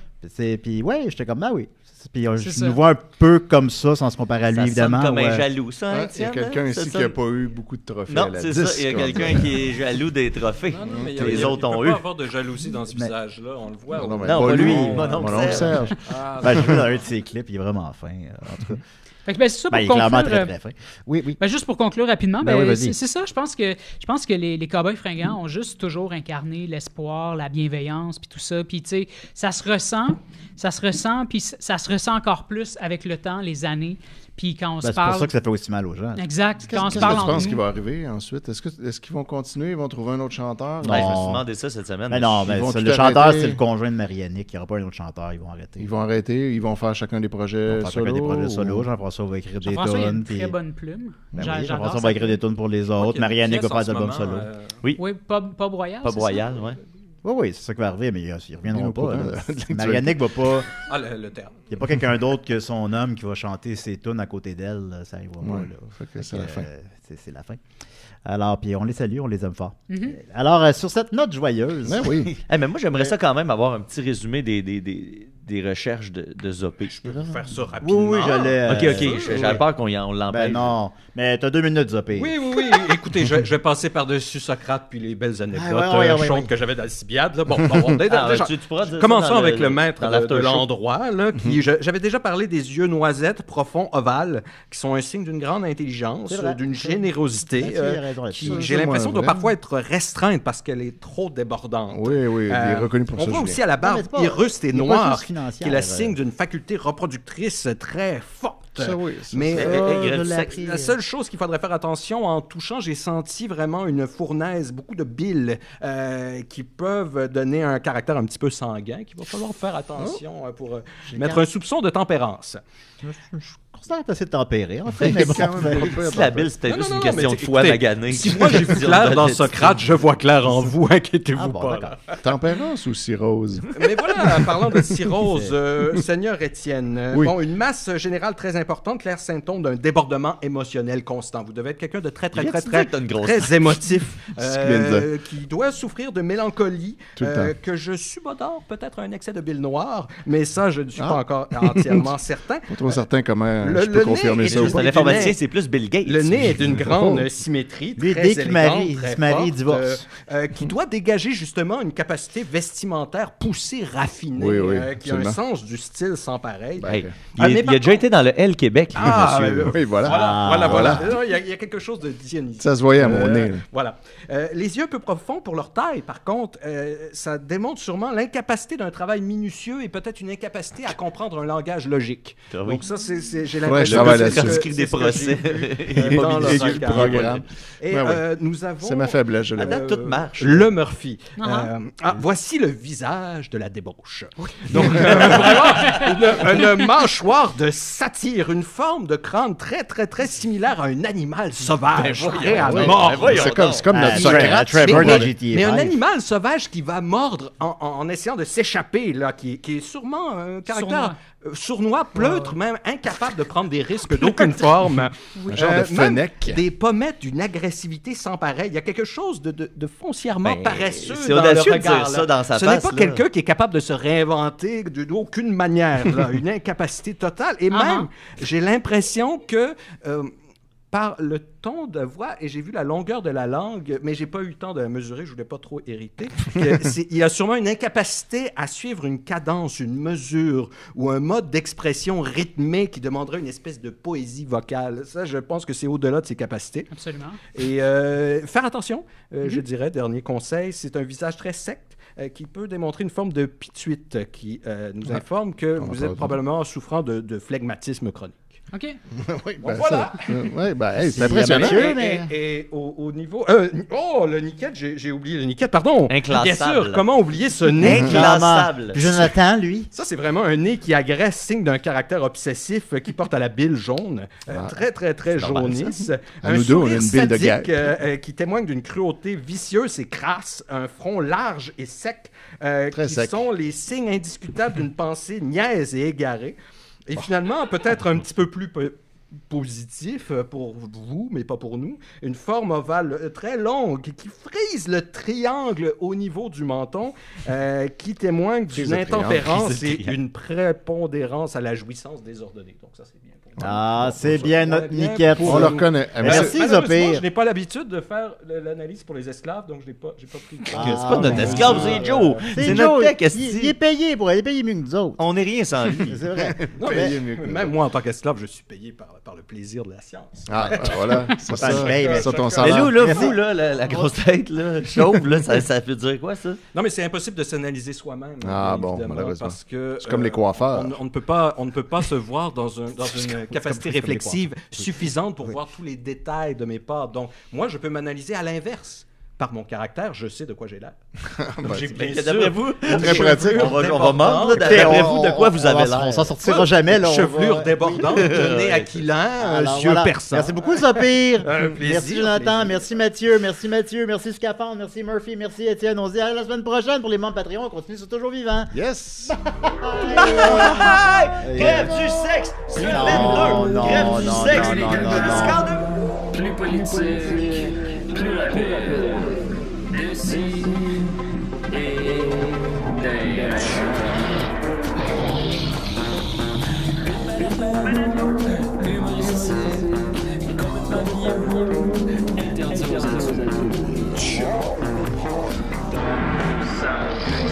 Puis j'étais comme, oui. Puis je nous vois un peu comme ça, sans se comparer à lui, évidemment. Ça sonne comme un jaloux, ça, il y a quelqu'un ici qui n'a pas eu beaucoup de trophées à la disque. Non, c'est ça, il y a quelqu'un qui est jaloux des trophées que les autres ont eu. Il ne peut pas avoir de jalousie dans ce visage-là, on le voit. Non, pas lui, mon oncle Serge. Je joue dans un de ses clips, il est vraiment fin, en tout cas. Fait que, c'est ça pour il est conclure. Clairement très, très fin. Oui. Juste pour conclure rapidement, oui, c'est ça. Je pense que les Cowboys Fringants ont juste toujours incarné l'espoir, la bienveillance, puis tout ça. Puis, tu sais, ça se ressent, puis ça se ressent encore plus avec le temps, les années. Puis quand on se parle... C'est pour ça que ça fait aussi mal aux gens. Exact. Quand on se parle, qu'est-ce que tu penses qu'il va arriver ensuite? Est-ce qu'ils vont continuer? Ils vont trouver un autre chanteur? Je me suis demandé ça cette semaine. Non, le chanteur, c'est le conjoint de Marianne. Il n'y aura pas un autre chanteur. Ils vont arrêter. Ils vont arrêter? Ils vont faire chacun des projets solo? Jean-François va écrire des tunes. Jean-François, il a une très bonne plume. Jean-François va écrire des tunes pour les autres. Marianne va faire des albums solo. Oui, Pub Royal. Pub Royal, oui. Oui, c'est ça qui va arriver, mais ils ne reviendront pas. Marianne va pas... le terme. Il n'y a pas quelqu'un d'autre que son homme qui va chanter ses tunes à côté d'elle. Ça arrivera pas. C'est la fin. C'est la fin. Alors, puis on les salue, on les aime fort. Alors, sur cette note joyeuse... oui. Mais moi, j'aimerais ça quand même avoir un petit résumé des recherches de Zopé. Je peux faire ça rapidement. Oui, j'allais... OK. J'avais peur qu'on l'empêche. Non, mais t'as 2 minutes, Zopé. Oui. Écoutez, je vais passer par-dessus Socrate puis les belles anecdotes chaudes que j'avais dans le Cibiade. Là. Bon, commençons avec le maître de l'endroit. J'avais déjà parlé des yeux noisettes profonds, ovales, qui sont un signe d'une grande intelligence, d'une générosité, qui, j'ai l'impression, doit parfois être restreinte parce qu'elle est trop débordante. Oui, il est reconnu pour ça. On voit aussi à la barbe irruste et noire financière. qui est le signe d'une faculté reproductrice très forte. Ça, oui, ça, Mais ça, je l'ai appris. la seule chose qu'il faudrait faire attention, en touchant, j'ai senti vraiment une fournaise, beaucoup de bile qui peuvent donner un caractère un petit peu sanguin, qu'il va falloir faire attention pour mettre un soupçon de tempérance. Je considère que t'as assez tempéré, en fait. Mais bon, Si la bile, c'était juste Non, une non, question mais de foi écoutez, maganée. Si moi j'ai vu clair dans Socrate, je vois clair en vous, inquiétez-vous Ah bon, pas. d'accord. là. Tempérance ou cirrhose? Mais voilà, parlant de cirrhose, Seigneur Étienne, Oui. bon, une masse générale très importante, clair symptôme d'un débordement émotionnel constant. Vous devez être quelqu'un de très émotif, qui doit souffrir de mélancolie, Tout le temps. que je subodore peut-être un excès de bile noire, mais ça, je ne suis pas encore entièrement certain. Pas trop certain comment Le- je peux le confirmer nez ça est ou C'est pas. un informaticien, c'est plus Bill Gates. Le nez est d'une grande symétrie, Lui, très dès qu'il élégante, se très marie, forte, il divorce. qui doit dégager justement une capacité vestimentaire poussée, raffinée, Oui, oui, qui a un absolument. sens du style sans pareil. Hey, Ah, mais il par a déjà été dans le L Québec, Ah, monsieur. Oui, voilà. Voilà. Il y a quelque chose de dionysien. Ça se voyait à mon nez. là. Voilà. Les yeux peu profonds pour leur taille, par contre, ça démontre sûrement l'incapacité d'un travail minutieux et peut-être une incapacité à comprendre un langage logique. Ah oui. Donc ça, j'ai Faudrait que je l'impression travaille que là-dessus. c'est ce Écrit des que j'ai procès. vu, dans le Écrit le regard. programme. Et Ben oui. nous avons... C'est ma faiblesse, je À l'ai. date, tout marche. Le Murphy. Voici le visage de la débauche. Donc, vraiment, une mâchoire de satyre, une forme de crâne très similaire à un animal sauvage, prêt à mordre. C'est comme notre Socrate. Trevor Mais- dans GTA Mais un 5. animal sauvage qui va mordre en essayant de s'échapper, là, qui est sûrement un caractère sournois, pleutre, même incapable de prendre des risques d'aucune forme. Un genre de Même fenec. des pommettes d'une agressivité sans pareil. Il y a quelque chose de foncièrement Ben, paresseux c'est dans audacieux le de dire regard. ça là. dans sa Ce n'est face, pas là. quelqu'un qui est capable de se réinventer d'aucune manière. Là. Une incapacité totale. Et même, j'ai l'impression que... par le ton de voix, et j'ai vu la longueur de la langue, mais j'ai pas eu le temps de la mesurer, je voulais pas trop hériter. Il y a sûrement une incapacité à suivre une cadence, une mesure ou un mode d'expression rythmé qui demanderait une espèce de poésie vocale. Ça, je pense que c'est au-delà de ses capacités. Absolument. Et faire attention, je dirais, dernier conseil, c'est un visage très sec qui peut démontrer une forme de pituite qui nous informe que vous êtes probablement souffrant de phlegmatisme chronique. OK. Oui, Bon, voilà. Oui, ben, hey, c'est impressionnant. Mathieu, mais- Et au niveau... le niquette, j'ai oublié le niquette, pardon. Inclassable. Bien sûr, comment oublier ce nez? Inclassable. Jonathan, lui. Ça, c'est vraiment un nez qui agresse, signe d'un caractère obsessif qui porte à la bile jaune. Très normal, jaunisse. À nous deux, on a sourire une bile de sadique, guerre. qui témoigne d'une cruauté vicieuse et crasse. Un front large et sec, Très qui sec. sont les signes indiscutables d'une pensée niaise et égarée. Et finalement, peut-être un petit peu plus positif pour vous, mais pas pour nous, une forme ovale très longue qui frise le triangle au niveau du menton, qui témoigne Frise d'une le triangle, intempérance frise le et triangle. une prépondérance à la jouissance désordonnée. Donc ça, c'est bien pour nous. Ah, Bon, c'est ça, bien ouais, notre bien niquette. pour On le nous. reconnaît. Merci, Malheureusement, Zopir. je n'ai pas l'habitude de faire l'analyse pour les esclaves, donc je n'ai pas pris le temps. Ah, C'est pas notre bon. esclave, c'est Joe. C'est notre Joe, tech, il est esti. payé pour aller payer mieux que nous autres. On n'est rien sans lui. C'est vrai. Non, Payé mais mieux que nous même moi, en tant qu'esclave, je suis payé par le plaisir de la science. Ah, voilà. C'est ça. je paye, mais- Ça, ton Mais salaire. nous, là, Merci. vous, là, la grosse tête, là, chauve, là, ça veut dire quoi, ça? Non, mais c'est impossible de s'analyser soi-même. Ah, bon, évidemment, malheureusement. parce que C'est comme les coiffeurs. On ne peut pas se voir dans une capacité réflexive suffisante pour voir tous les détails de mes pas. Donc, moi, je peux m'analyser à l'inverse. Par mon caractère, je sais de quoi j'ai l'air. Donc, j'ai bien sûr D'après vous, Très pratique. on va mordre, là, d'après vous, de quoi vous avez l'air? On s'en sortira jamais, là. on chevelure va- débordante, nez aquilant, Alors, yeux voilà. perçants. Merci beaucoup, Zopir. Un plaisir, Merci, Jonathan. plaisir. Merci, Mathieu. Merci, Scaphandre. Merci, Murphy. Merci, Étienne. On se dit à la semaine prochaine pour les membres Patreon. On continue sur Toujours Vivant. Yes! Grève du sexe! Sur le Non, 22! non, Grève non, du non, sexe! non, non, non, Jusqu'en non. deux. Plus politique, plus rapide. D'ici et d'ailleurs. Humoristique, complètement bien, interdit aux adultes.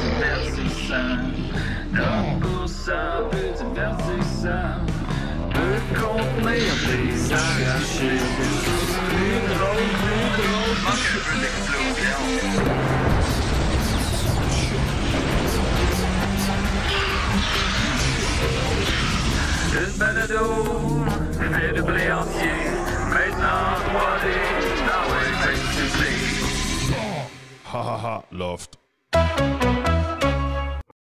Divertissant, donc pour ça, peu divertissant, peut contenir des arrachés. Plus drôle, manque un peu d'explosion. cadeau, fait de blé entier, maintenant 3D, dans ouais, fait que tu sais. Ha ha ha, Loft.